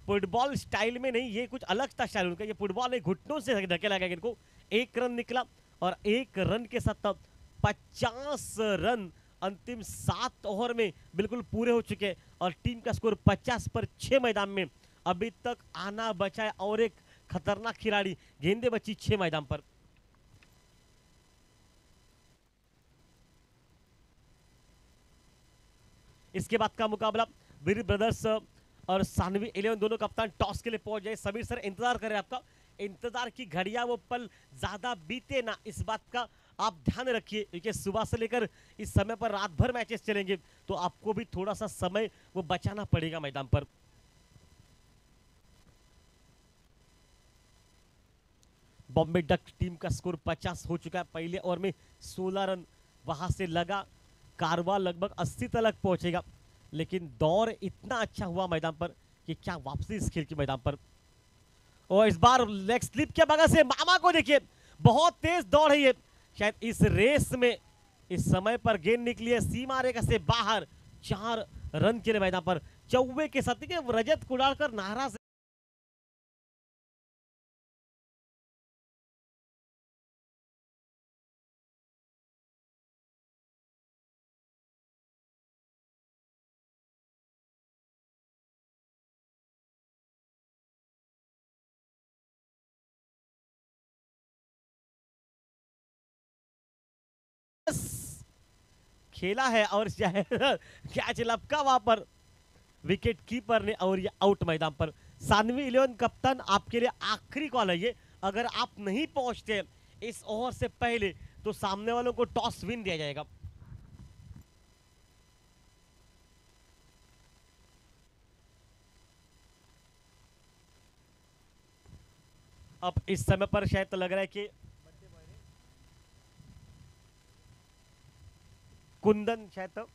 फुटबॉल स्टाइल में नहीं, ये कुछ अलग था स्टाइल उनका। ये फुटबॉल एक घुटनों से धकेला गया इनको, 1 रन निकला और 1 रन के साथ 50 रन अंतिम 7 ओवर में बिल्कुल पूरे हो चुके और टीम का स्कोर 50 पर 6 मैदान में। अभी तक आना बचा है और एक खतरनाक खिलाड़ी, गेंदे बची 6 मैदान पर। इसके बाद का मुकाबला वीर ब्रदर्स और सानवी 11 दोनों कप्तान टॉस के लिए पहुंच जाए। समीर सर इंतजार करें, आपका इंतजार की घड़ियां वो पल ज्यादा बीते ना, इस बात का आप ध्यान रखिए, क्योंकि सुबह से लेकर इस समय पर रात भर मैचेस चलेंगे, तो आपको भी थोड़ा सा समय वो बचाना पड़ेगा मैदान पर। बॉम्बे डक टीम का स्कोर 50 हो चुका है। पहले ओवर में 16 रन वहां से लगा, कारवा लगभग 80 तक पहुंचेगा, लेकिन दौर इतना अच्छा हुआ मैदान पर कि क्या वापसी इस खेल के मैदान पर। और इस बार लेग स्लिप के बगल से मामा को देखिए, बहुत तेज दौड़ है ये। शायद इस रेस में इस समय पर गेंद निकली है सीमा रेखा से बाहर, 4 रन के लिए मैदान पर। चौवे के साथ रजत कुडालकर नाराज खेला है और कैच लपका वहां पर विकेट कीपर ने और ये आउट मैदान पर। सानवी 11 कप्तान आपके लिए आखिरी कॉल है ये, अगर आप नहीं पहुंचते इस ओवर से पहले तो सामने वालों को टॉस विन दिया जाएगा। अब इस समय पर शायद तो लग रहा है कि कुंदन शायद तो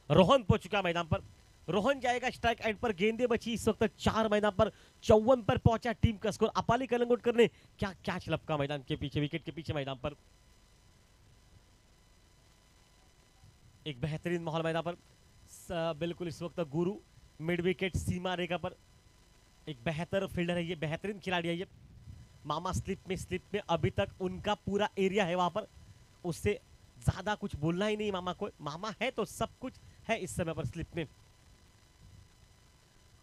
रोहन पहुंच चुका मैदान पर। रोहन जाएगा स्ट्राइक एंड पर, गेंदे बची इस वक्त 4 मैदान पर, 54 पर पहुंचा टीम का स्कोर। अपाली कलंगोटकर ने क्या कैच लपका मैदान के पीछे, विकेट के पीछे मैदान पर। एक बेहतरीन माहौल मैदान पर, बिल्कुल इस वक्त गुरु मिड विकेट सीमा रेखा पर एक बेहतर फील्डर है ये, बेहतरीन खिलाड़ी है ये। मामा स्लिप में अभी तक उनका पूरा एरिया है वहां पर, उससे ज्यादा कुछ बोलना ही नहीं मामा को। मामा है तो सब कुछ है इस समय पर स्लिप में।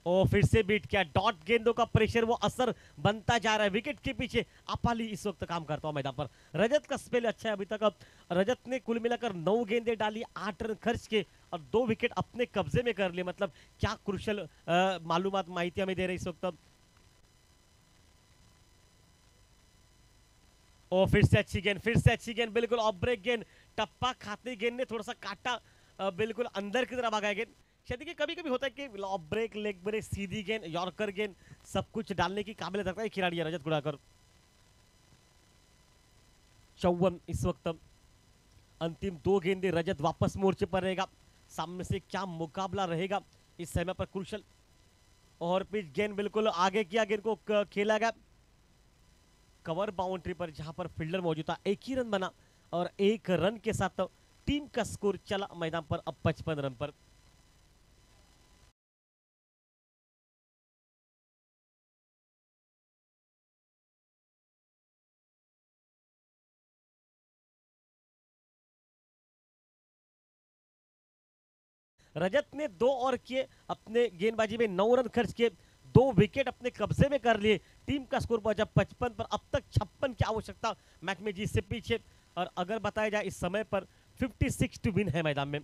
और फिर से बीट किया, डॉट गेंदों का प्रेशर वो असर बनता जा रहा है। विकेट के पीछे अपाली इस वक्त काम करता हुआ मैदान पर। रजत का स्पेल अच्छा है अभी तक। अब रजत ने कुल मिलाकर 9 गेंदें डाली, 8 रन खर्च के और 2 विकेट अपने कब्जे में कर लिए। मतलब क्या क्रुशल मालूमात माहिती हमें दे रहे इस वक्त। और फिर से अच्छी गेंद, बिल्कुल ऑफ ब्रेक गेंद, टप्पा खाते गेंद ने थोड़ा सा काटा, बिल्कुल अंदर की तरफ आ गया गेंद। शायद देखिए कभी कभी होता है कि ऑफ ब्रेक, लेग ब्रेक, सीधी गेंद, यॉर्कर गेंद, सब कुछ डालने की काबिलियत रखता है खिलाड़ी है रजत गुड़ाकर। 54 इस वक्त। अंतिम 2 गेंदे, रजत वापस मोर्चे पर रहेगा। सामने से क्या मुकाबला रहेगा इस समय पर क्रुशल। और पिच गेंद बिल्कुल आगे किया, गेंद को खेला गया कवर बाउंड्री पर जहां पर फील्डर मौजूद था। 1 ही रन बना और 1 रन के साथ टीम का स्कोर चला मैदान पर अब 55 रन पर। रजत ने 2 ओवर किए, अपने गेंदबाजी में 9 रन खर्च किए, 2 विकेट अपने कब्जे में कर लिए। टीम का स्कोर पहुंचा 55 पर। अब तक 56 की आवश्यकता मैच में जीत से पीछे। और अगर बताया जाए इस समय पर 56 टू विन है मैदान में।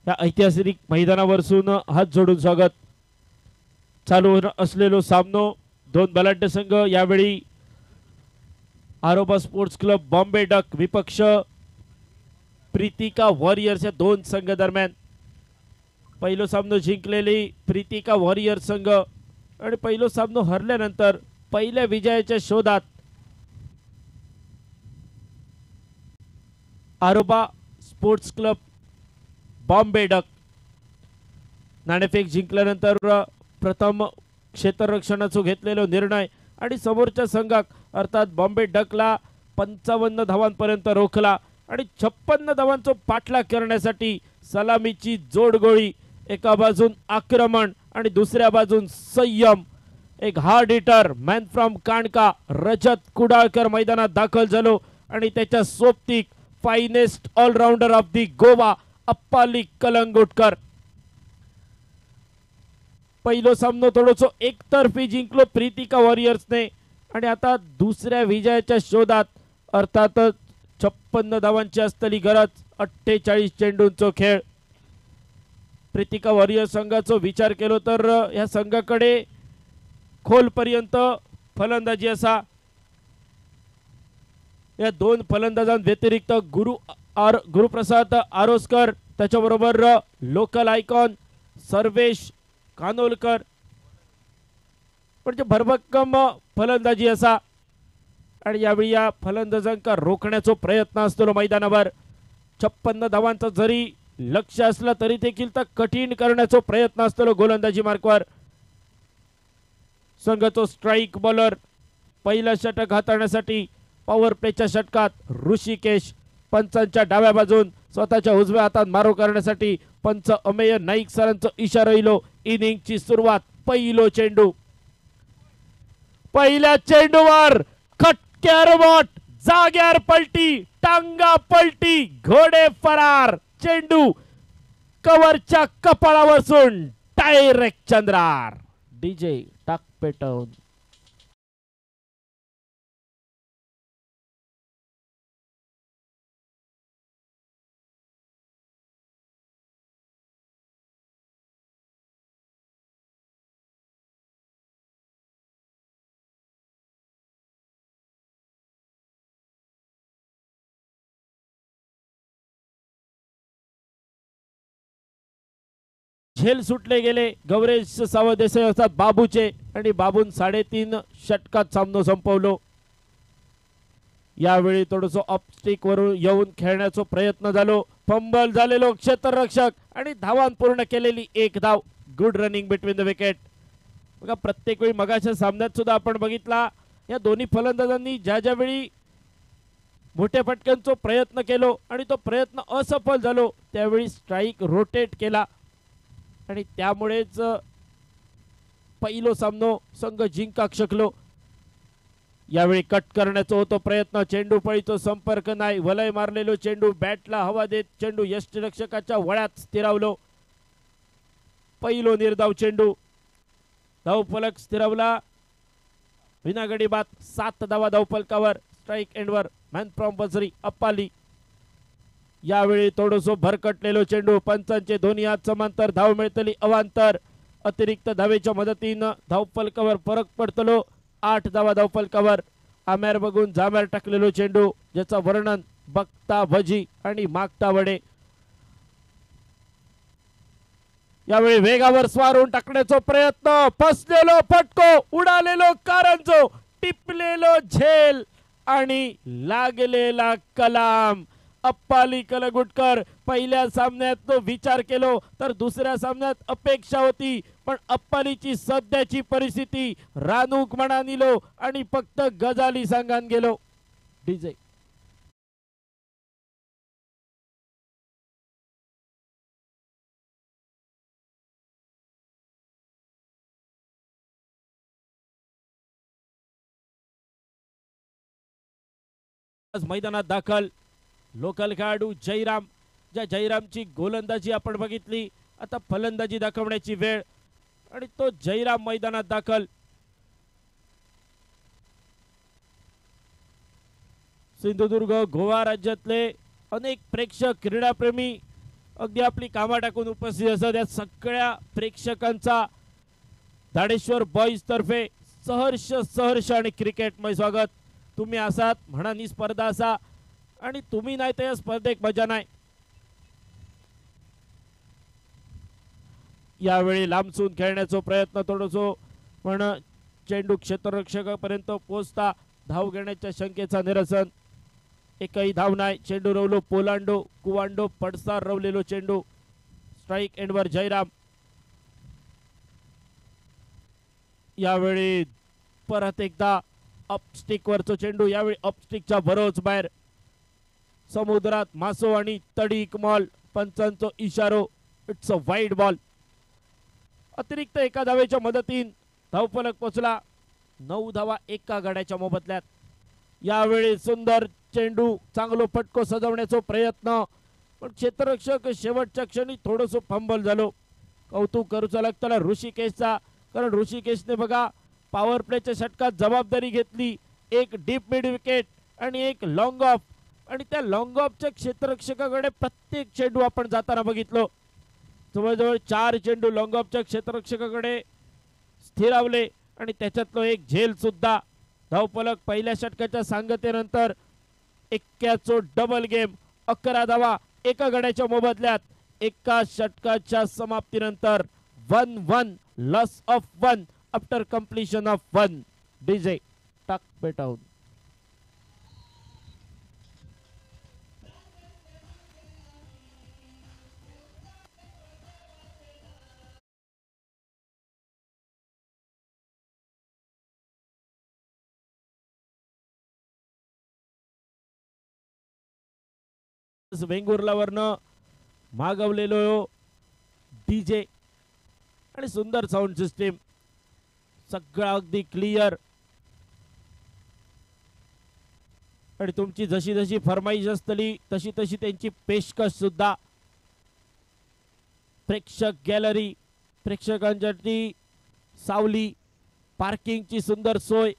या ऐतिहासिक मैदानावरसून हात जोडून स्वागत. चालू असलेलो सामनो दोन बलाढ्य संघ यावेळी आरोबा स्पोर्ट्स क्लब बॉम्बे डक विपक्ष प्रीतिका वॉरियर्स या दोन संघ दरम्यान. पहिलो सामनो जिंकलेली प्रीतिका वॉरियर्स संघ आणि पहिलो सामनो हरल्यानंतर पहिल्या विजयाच्या शोधात आरोबा स्पोर्ट्स क्लब बॉम्बे डक. नाणेफेक जिंकल्यानंतर प्रथम क्षेत्ररक्षणाचा घेतलेला निर्णय आणि समोरच्या संघाक अर्थात बॉम्बे डकला 55 धावांपर्यंत रोखला आणि 56 धावांचा पाठलाग करण्यासाठी सलामीची जोडगोळी. एका बाजून आक्रमण आणि दुसऱ्या बाजून संयम. एक hard hitter man from Canca Rajat Kudalkar मैदानात दाखल झालो आणि त्याच्या सोबतीक finest allrounder of the Goa Appali Kalangutkar. पहिलो सामनो थोडंसं एकतर्फी जिंकलो प्रीतिका वॉरियर्सने आणि आता दुसऱ्या विजयाच्या शोधात अर्थातच 56 धावांची असलेली गरज. 48 चेंडूंचा खेळ. प्रीतिका वॉरियर्स संघाचा विचार केलो तर या संघाकडे खोलपर्यंत फलंदाजी असा. या दोन फलंदाजांव्यतिरिक्त गुरुप्रसाद आरोस्कर त्याच्याबरोबर लोकल आयकॉन सर्वेश कानोलकर म्हणजे भरभक्कम फलंदाजी असा. आणि यावेळी या फलंदाजांका रोखण्याचा प्रयत्न असतो मैदानावर. 56 धावांचा जरी लक्ष असला तरी देखील तर कठीण करण्याचा प्रयत्न असतो गोलंदाजी मार्कवर. संघाचा स्ट्राईक बॉलर पहिला षटक हाताळण्यासाठी पॉवर प्लेच्या षटकात ऋषिकेश. पंचांच्या डाव्या बाजून स्वतःच्या उजव्या हातात मारो करण्यासाठी पंच अमेय नाईक सरांचा इशारा इलो. इनिंगची सुरुवात. पहिलो चेंडू. पहिल्या चेंडूवर खटक्यार बॉट जाग्यार पलटी टांगा पलटी घोडे फरार. चेंडू कव्हरच्या कपाळावरून डायरेक्ट चंद्रार. डीजे टाक पेटवून. झेल सुटले गेले गौरेश सावंत देसाई अर्थात बाबूचे आणि बाबून 3.5 षटकात सामनो संपवलो. यावेळी थोडस ऑफस्टिक वरून येऊन खेळण्याचा प्रयत्न झालो. फंबल झालेलो क्षेत्ररक्षक आणि धावान पूर्ण केलेली एक धाव. Good running between the wicket. बघा प्रत्येक वेळी मगाच्या सामन्यात सुद्धा आपण बघितला या दोन्ही फलंदाजांनी ज्या ज्यावेळी मोठ्या फटक्यांचा प्रयत्न केलो आणि तो प्रयत्न असफल झालो त्यावेळी स्ट्राईक रोटेट केला आणि त्यामुळेच पहिलो सामनो संघ जिंकाक शकलो. यावेळी कट करण्याचा होतो प्रयत्न. चेंडू पळीचा संपर्क नाही. वलय मारलेलो चेंडू बॅटला हवा देत चेंडू यष्टिरक्षकाच्या वळ्यात स्थिरावलो. पहिलो निर्धाव चेंडू. धावफलक स्थिरावला. विनागडी बाद. 7 धावा धावफलकावर. स्ट्राईक एंडवर मॅन फ्रॉम बजरी अप्पाली. यावेळी थोडंसं भरकटलेलो चेंडू. पंचांचे दोन्ही हात समांतर. धाव मिळतली अवांतर. अतिरिक्त धावेच्या मदतीनं धावफलकावर फरक पडतलो. 8 धावा धावफलकावर. आम्यार बघून जाम्यार टाकलेलो चेंडू ज्याचा वर्णन बघता भजी आणि मागता वडे. यावेळी वेगावर स्वार होऊन टाकण्याचा प्रयत्न. फसलेलो फटको. उडालेलो कारंजो. टिपलेलो झेल आणि लागलेला कलाम. अप्पाली कलंगुटकर. पहिल्या सामन्यात तो विचार केलो तर दुसऱ्या सामन्यात अपेक्षा होती पण अप्पालीची सध्याची परिस्थिती रानूक म्हणा निलो आणि फक्त गजाली सांगान गेलो. डीजे मैदानात दाखल लोकल खेळाडू जयराम. ज्या जयरामची गोलंदाजी आपण बघितली आता फलंदाजी दाखवण्याची वेळ आणि तो जयराम मैदानात दाखल. सिंधुदुर्ग गोवा राज्यातले अनेक प्रेक्षक क्रीडाप्रेमी अगदी आपली कामा टाकून उपस्थित असत या सगळ्या प्रेक्षकांचा धाडेश्वर बॉईज तर्फे सहर्ष सहर्ष आणि क्रिकेटमय स्वागत. तुम्ही असात म्हणा ही स्पर्धा असा आणि तुम्ही नाही तर या स्पर्धेक मजा नाही. यावेळी लांबसून खेळण्याचा प्रयत्न थोडसो पण चेंडू क्षेत्ररक्षकापर्यंत पोहोचता धाव घेण्याच्या शंकेचा निरसन. एकही धाव नाही. चेंडू रवलो पोलांडो कुवांडो पडसार रवलेलो चेंडू. स्ट्राईक एंडवर जयराम. यावेळी परत एकदा अपस्टिक वरचो चेंडू. यावेळी अपस्टिकच्या बरोच बाहेर समुद्रात मासो आणि तडी इकमॉल. पंचांचो इशारो. It's a wide ball. अतिरिक्त एका धावेच्या मदतीन धावफलक पोचला. 9 धावा एका गड्याच्या मोबदल्यात. यावेळी सुंदर चेंडू चांगलो फटको सजवण्याचा प्रयत्न पण क्षेत्ररक्षक शेवटच्या क्षणी थोडंसं फंबल झालो. कौतुक करूचा लागतं ऋषिकेशचा कारण ऋषिकेशने बघा पॉवर प्लेच्या षटकात जबाबदारी घेतली. एक डीप मिड विकेट आणि एक लॉंग ऑफ आणि त्या लॉंग ऑफच्या क्षेत्ररक्षकाकडे प्रत्येक चेंडू आपण जाताना बघितलो. जवळजवळ 4 चेंडू लॉंग ऑफच्या क्षेत्ररक्षकाकडे स्थिरावले आणि त्याच्यातलो एक झेल सुद्धा. धावफलक पहिल्या षटकाच्या सांगतेनंतर 21 डबल गेम 11 धावा एका गड्याच्या मोबदल्यात. एका षटकाच्या समाप्तीनंतर 1-1 loss of 1 after completion of 1. DJ टाक पेटाऊन. वेंगुर्लावरनं मागवलेलो डीजे आणि सुंदर साऊंड सिस्टीम सगळं अगदी क्लिअर आणि तुमची जशी जशी फरमाईश असतली तशी तशी त्यांची पेशकश सुद्धा. प्रेक्षक गॅलरी प्रेक्षकांसाठी सावली पार्किंगची सुंदर सोय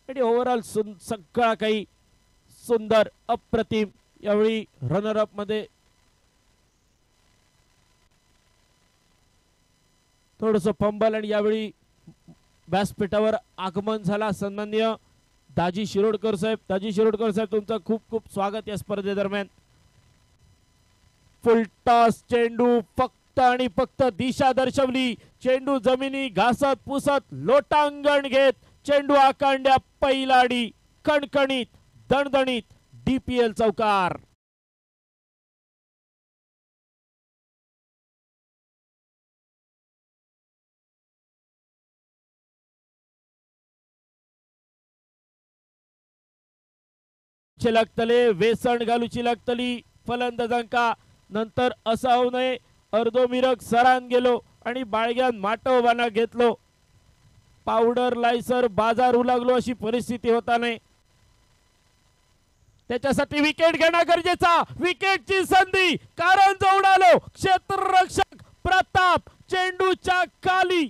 आणि ओव्हरऑल सगळा काही सुंदर अप्रतिम. यावेळी रनर अप मध्ये थोडस फंबल आणि यावेळी व्यासपीठावर आगमन झाला सन्माननीय दाजी शिरोडकर साहेब. दाजी शिरोडकर साहेब तुमचं खूप खूप स्वागत या स्पर्धेदरम्यान. फुल टॉस चेंडू फक्त आणि फक्त दिशा दर्शवली. चेंडू जमिनी घासत पुसत लोटांगण घेत चेंडू आकांड्या पैलाडी कणकणीत दणदणीत डीपीएल चौकार. लागतले वेसण घालूची लागतली फलंदाजांका. नंतर असं होऊ नये अर्धो मिरग सरान गेलो आणि बाळग्यान माटोवाना घेतलो. पावडर लायसर बाजार उलागलो अशी परिस्थिती होता नाही. त्याच्यासाठी विकेट घेणं गरजेचा. विकेटची संधी कारण उडालो क्षेत्ररक्षक प्रताप चेंडूच्या खाली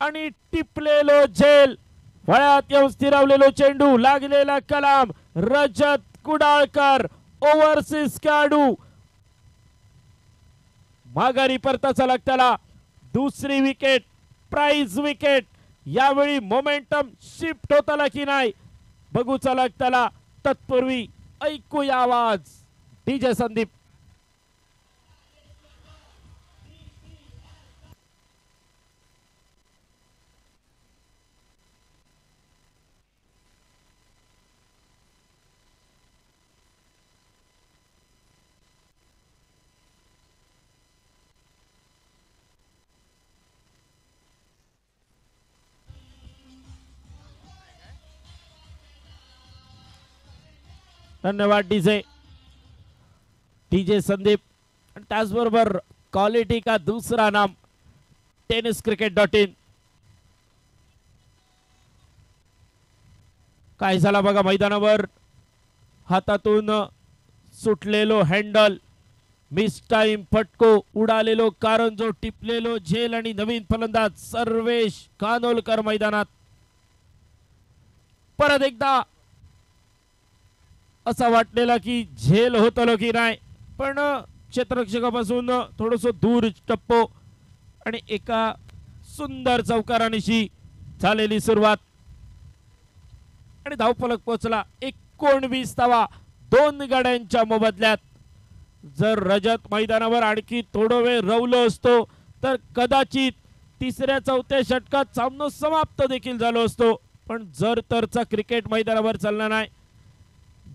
आणि टिपलेलो झेल. वळ्यात येऊन स्थिरावलेलो चेंडू लागलेला कलाम रजत कुडाळकर ओव्हरसीज खेळाडू माघारी परताचा लागताला. दुसरी विकेट प्राइज विकेट. यावेळी मोमेंटम शिफ्ट होताला की नाही बघूचा लागताला. तत्पूर्वी ऐकूया आवाज डीजे संदीप. धन्यवाद डीजे डीजे संदीप. त्याचबरोबर क्वालिटी का दूसरा नाम tenniscricket.in. काय झाला बघा मैदानावर हातातून सुटलेलो हँडल मिस टाइम फटको उडालेलो कारंजो टिपलेलो झेल आणि नवीन फलंदाज सर्वेश कानोलकर मैदानात. परत एकदा असा वाटलेला की झेल होतलो की नाही, पण क्षेत्ररक्षकापासून थोडस दूर टप्पो आणि एका सुंदर चौकारानिशी झालेली सुरुवात आणि धावफलक पोहोचला 19 धावा 2 गाड्यांच्या मोबदल्यात. जर रजत मैदानावर आणखी थोडा वेळ रवलो असतो तर कदाचित तिसऱ्या चौथ्या षटकात सामना समाप्त देखील झालो असतो, पण जर तरचा क्रिकेट मैदानावर चालला नाही,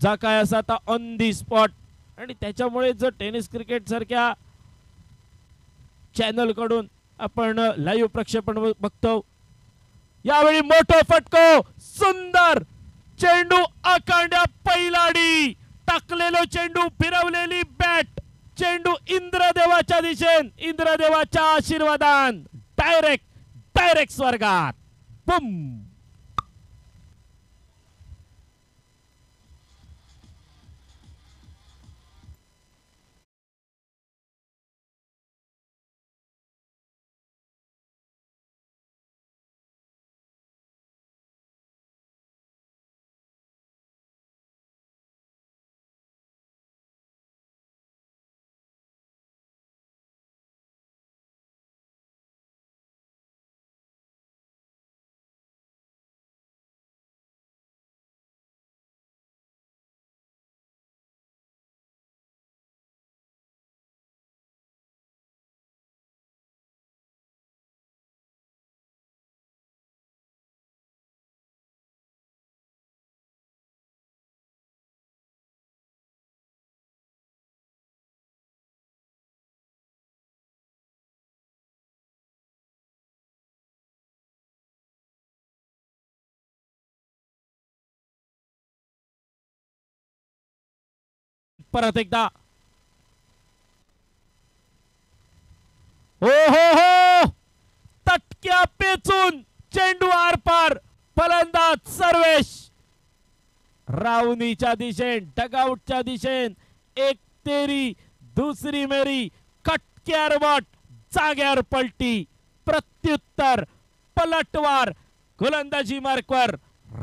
जा काय असा आता ऑन दी स्पॉट. आणि त्याच्यामुळे जर टेनिस क्रिकेट सारख्या चॅनल कडून आपण लाईव्ह प्रक्षेपण बघतो, यावेळी मोठा फटको, सुंदर चेंडू आकांड्या पैलाडी, टाकलेलो चेंडू, फिरवलेली बॅट, चेंडू इंद्रदेवाच्या दिशेन, इंद्रदेवाच्या आशीर्वादान डायरेक्ट डायरेक्ट स्वर्गात. बुम. परत एकदा, हो हो हो, तटक्या पेचून चेंडू आरपार, फलंदाज सर्वेश रावणीच्या दिशेन, डगआउटच्या दिशेन, एक तेरी दुसरी मेरी, कटक्यार बट, जाग्यार पलटी, प्रत्युत्तर, पलटवार, गोलंदाजी मार्कवर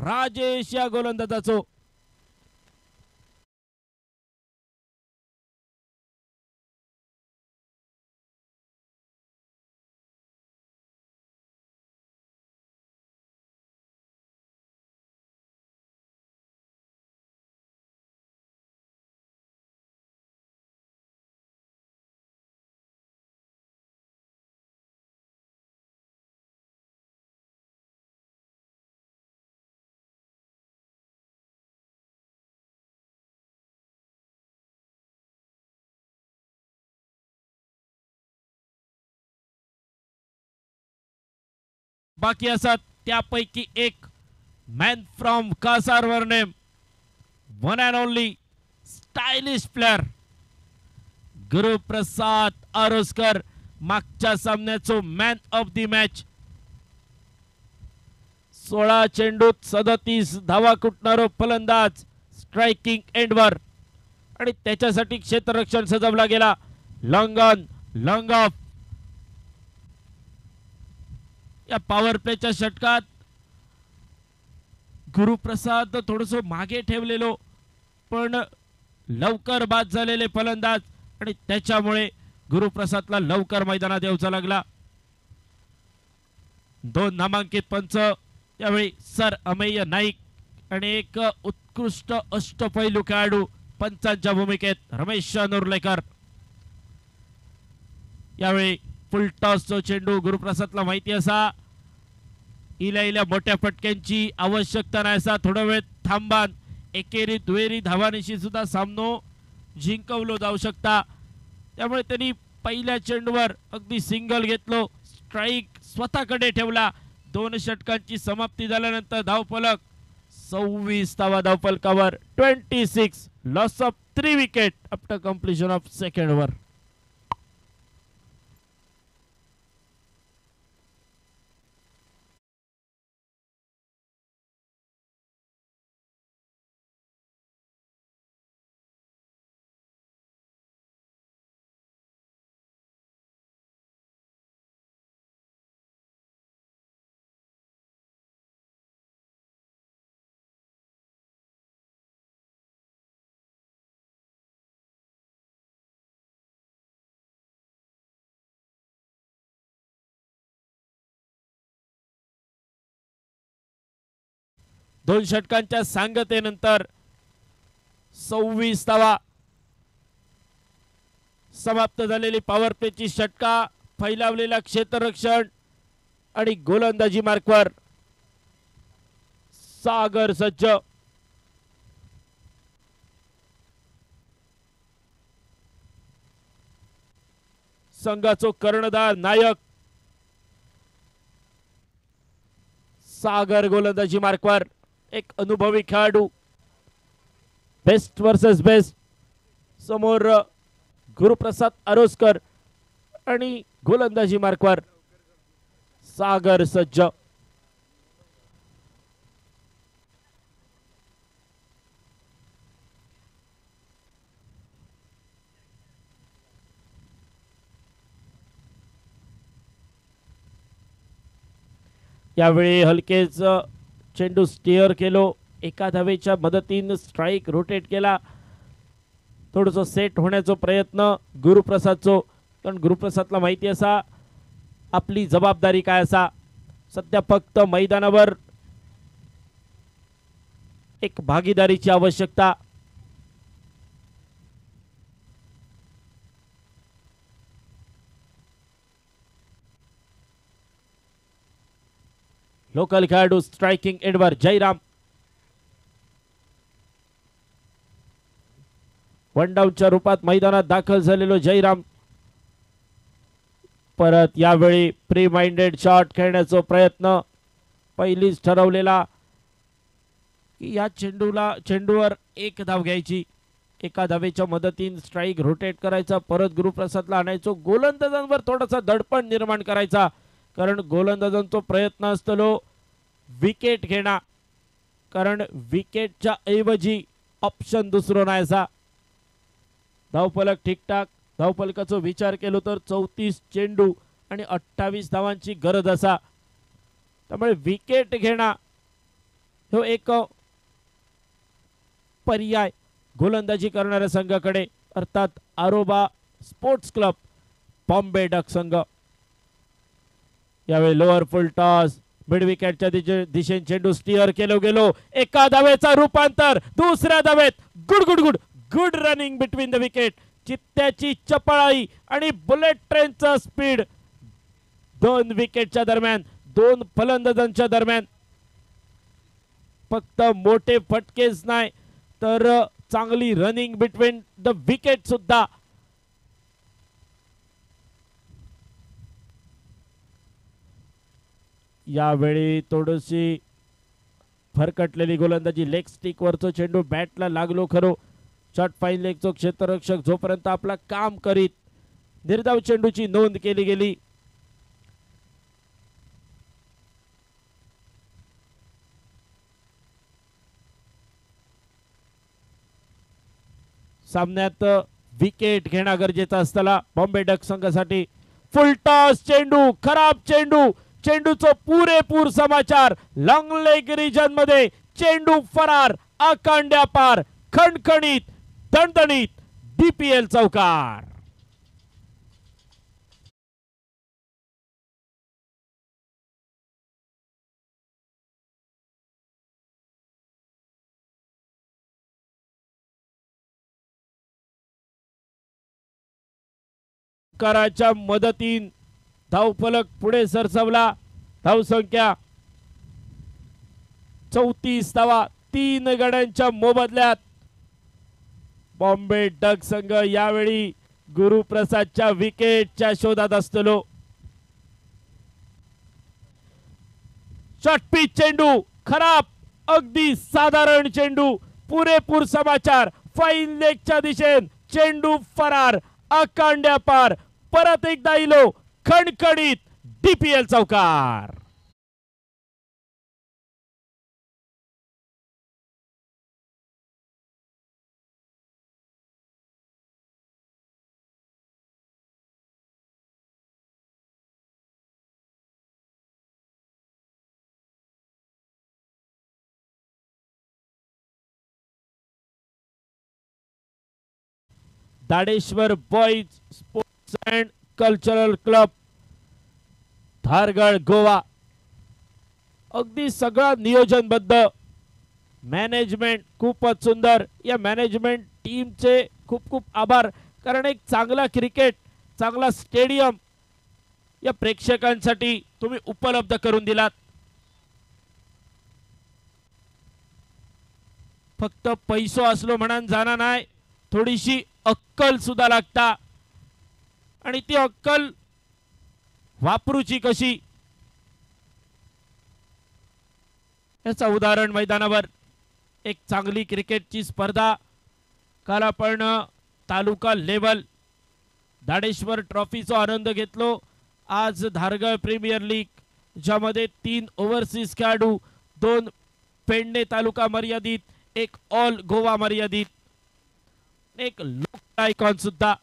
राजेश या गोलंदाजाचो. बाकी असत त्यापैकी एक man from Casarvarnem, one and only stylish player Guruprasad Aroskar, मागच्या सामन्याचो मॅन ऑफ द मॅच. 16 चेंडूत 37 धावा कुटणारो फलंदाज स्ट्रायकिंग एंडवर, आणि त्याच्यासाठी क्षेत्ररक्षण सजवला गेला. Long on long of. या पॉवर प्लेच्या षटकात गुरुप्रसाद थोडस मागे ठेवलेलो, पण लवकर बाद झालेले फलंदाज, आणि त्याच्यामुळे गुरुप्रसादला लवकर मैदानात यायचा लागला. 2 नामांकित पंच यावेळी सर अमेय नाईक आणि एक उत्कृष्ट अष्टपैलू खेळाडू पंचांच्या भूमिकेत रमेश नोर्लेकर. यावेळी फुल टॉसचा चेंडू गुरुप्रसादला माहिती असा, इल्या मोठ्या फटक्यांची आवश्यकता नाही असा, थोडा वेळ थांबान एकेरी दुहेरी धावांशी सुद्धा सामनो जिंकवलो जाऊ शकता. त्यामुळे त्यांनी पहिल्या चेंडूवर अगदी सिंगल घेतलो, स्ट्राईक स्वतःकडे ठेवला. 2 षटकांची समाप्ती झाल्यानंतर धावफलक 26 धावा धावफलकावर, 26 loss of 3 wicket after completion of second over. 2 षटकांच्या सांगतेनंतर 26 धावा समाप्त झालेली पॉवर प्लेची षटका फैलावलेला क्षेत्ररक्षण आणि गोलंदाजी मार्कवर सागर सज्ज. संघाचो कर्णधार नायक सागर गोलंदाजी मार्कवर. एक अनुभवी खेळाडू बेस्ट वर्सेस बेस्ट समोर गुरुप्रसाद आरोस्कर आणि गोलंदाजी मार्कवर सागर सज्ज. यावेळी हलकेच चेंडू स्टिअर केलो. एका धावेच्या मदतीने स्ट्राइक रोटेट केला. थोडंसं सेट होण्याचा प्रयत्न गुरुप्रसादचो, कारण गुरुप्रसादला माहिती असा आपली जबाबदारी काय असा. सध्या फक्त मैदानावर एक भागीदारीची आवश्यकता. लोकल खेळाडू स्ट्रायकिंग एंडवर जयराम. वन डाऊनच्या रूपात मैदानात दाखल झालेलो जयराम परत यावेळी प्री माइंडेड शॉट खेळण्याचा प्रयत्न. पहिलीच ठरवलेला की या चेंडूवर एक धाव घ्यायची. एका धावेच्या मदतीने स्ट्राइक रोटेट करायचा, परत गुरुप्रसादला आणायचो. गोलंदाजांवर थोडासा दडपण निर्माण करायचा, कारण गोलंदाजांचा प्रयत्न असतो विकेट घेणं, कारण विकेटच्या ऐवजी ऑप्शन दुसरं नाही असा. धावफलक ठीकठाक. धावफलकाचा विचार केलो तर 34 चेंडू आणि 28 धावांची गरज असा. त्यामुळे विकेट घेणं हो एक पर्याय गोलंदाजी करणाऱ्या संघाकडे, अर्थात आरोबा स्पोर्ट्स क्लब बॉम्बे डक संघ. यावेळी लोअर फुल टॉस मिड विकेटच्या दिशेने चेंडू स्टिअर केलो गेलो. एका धावेचा रूपांतर दुसऱ्या धावेत. Good good good good running between the wicket. चित्त्याची चपळाई आणि बुलेट ट्रेनचा स्पीड. 2 विकेटच्या दरम्यान, 2 फलंदाजांच्या दरम्यान फक्त मोठे फटकेच नाही तर चांगली रनिंग बिटवीन द विकेट सुद्धा. यावेळी थोडीशी फरकटलेली गोलंदाजी. लेग स्टिक वरचो चेंडू बॅटला लागलो खरो. शॉट फाईन लेगचो क्षेत्ररक्षक जोपर्यंत आपला काम करीत निर्धाव चेंडूची नोंद केली गेली. सामन्यात विकेट घेणं गरजेचं असताना बॉम्बे डक संघासाठी. फुल टॉस चेंडू, खराब चेंडू. चेंडूचं पुरेपूर समाचार. लॉंग लेग रिजन मध्ये चेंडू फरार. आकांड्या पार. खणखणीत दणदणीत DPL चौकार. कराच्या मदतीन धावफलक पुढे सरसवला. धावसंख्या 34 धावा 3 गड्यांच्या मोबदल्यात. बॉम्बे डक संघ यावेळी गुरुप्रसादच्या विकेटच्या शोधात असतो. शॉर्ट पिच चेंडू खराब. अगदी साधारण चेंडू. पुरेपूर समाचार. फाईन लेगच्या दिशेने चेंडू फरार. आकांड्या पार. परत एकदा इलो. खणखणीत DPL चौकार. Dadeshwar boys sports and cultural club Dhargad Goa. अगदी सगळा नियोजनबद्ध मॅनेजमेंट खूपच सुंदर. या मॅनेजमेंट टीमचे खूप खूप आभार, कारण एक चांगला क्रिकेट, चांगला स्टेडियम या प्रेक्षकांसाठी तुम्ही उपलब्ध करून दिलात. फक्त पैसो असलो म्हणून जाणार नाही, थोडीशी अक्कल सुद्धा लागता, आणि ती अक्कल वापरूची कशी याचं उदाहरण मैदानावर. एक चांगली क्रिकेटची स्पर्धा. काल आपण तालुका लेवल दाडेश्वर ट्रॉफीचा आनंद घेतलो. आज धारगळ प्रीमियर लीग, ज्यामध्ये 3 ओव्हरसीज खेळाडू, 2 पेडणे तालुका मर्यादित, 1 ऑल गोवा मर्यादित, एक लोकल आयकॉन सुद्धा.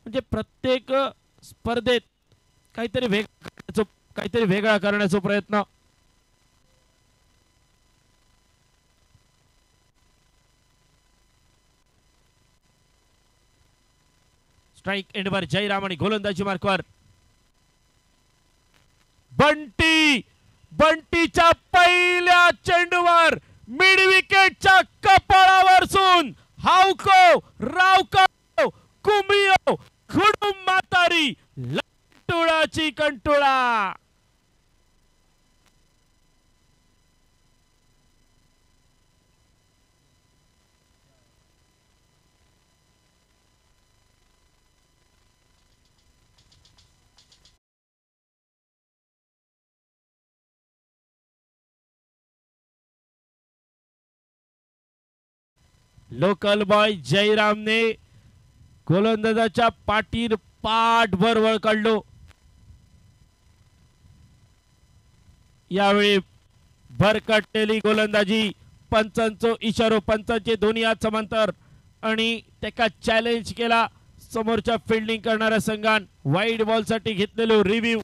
म्हणजे प्रत्येक स्पर्धेत काहीतरी वेगळा करण्याचा प्रयत्न. स्ट्राइक एंडवर जयराम आणि गोलंदाजी मार्कवर बंटीच्या पहिल्या चेंडूवर मिड विकेटच्या कपाळावर सून हावको रावको कुंभियो खुडूम मातारी लंटुळाची कंटुळा. लोकल बॉय जयरामने गोलंदाजाच्या पाठीर पाठ बरोबर काढलो. यावेळी भरकटलेली गोलंदाजी, पंचांचो इशारो, पंचांचे दोन्ही हात समांतर, आणि त्याका चॅलेंज केला समोरच्या फिल्डिंग करणाऱ्या संघान. वाईड बॉल साठी घेतलेलो रिव्ह्यू.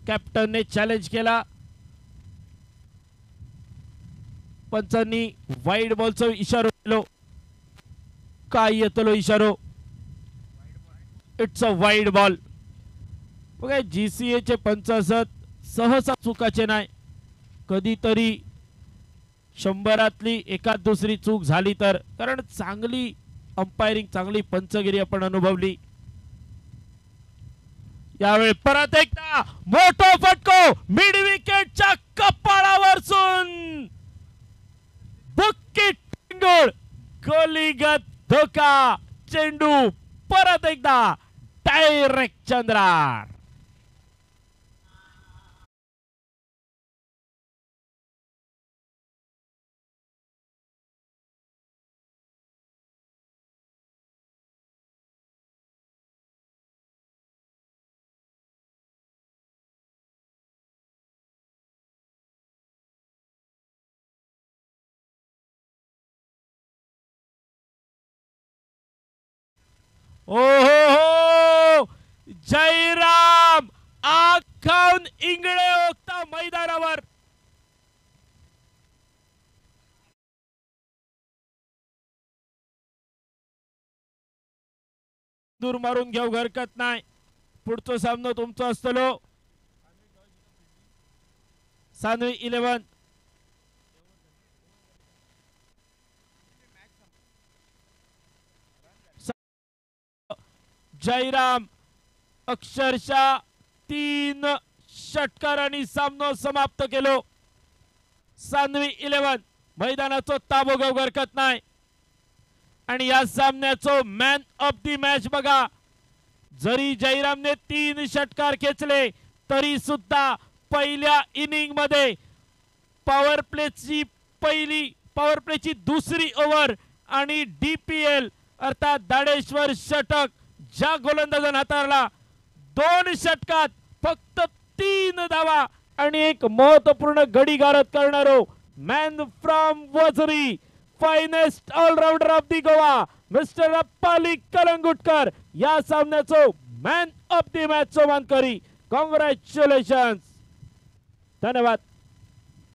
कॅप्टनने चॅलेंज केला. पंचांनी वाईड बॉलचा इशारो दिलो. काय येतलो इशारो? It's a wide ball. बघा, GCA चे पंच असत सहसा चुकाचे नाही. कधीतरी 100रातली एखाद दुसरी चूक झाली तर, कारण चांगली अंपायरिंग, चांगली पंचगिरी आपण अनुभवली. यावेळी परत एकदा मोठा फटको मिड विकेटच्या कपाळावर सून बुक्की टिंगुळ गोलीगत धोका. चेंडू परत एकदा डायरेक्ट चंद्रार. ओहो, जयराम आग खाऊन इंगळे ओकता मैदानावर. दूर मारून घेऊ हरकत नाही. पुढचा सामना तुमचा असतलो. सानवी 11 जयराम अक्षरशः 3 षटकारांनी सामना समाप्त केलो. सानवी 11 मैदानाचो ताबो घेऊ हरकत नाही. आणि या सामन्याचो मॅन ऑफ दी मॅच बघा. जरी जयरामने 3 षटकार खेचले तरी सुद्धा पहिल्या इनिंग मध्ये पॉवर प्लेची दुसरी ओव्हर आणि DPL अर्थात दाडेश्वर षटक ज्या गोलंदाजाने हाताळला, 2 षटकात फक्त 3 धावा आणि एक महत्वपूर्ण गडी गारद करणारो man from Vazari, finest allrounder of the Goa mister Appali Kalangutkar या सामन्याचो मॅन ऑफ दी मॅच मान करी. कॉंग्रॅच्युलेशन्स. धन्यवाद.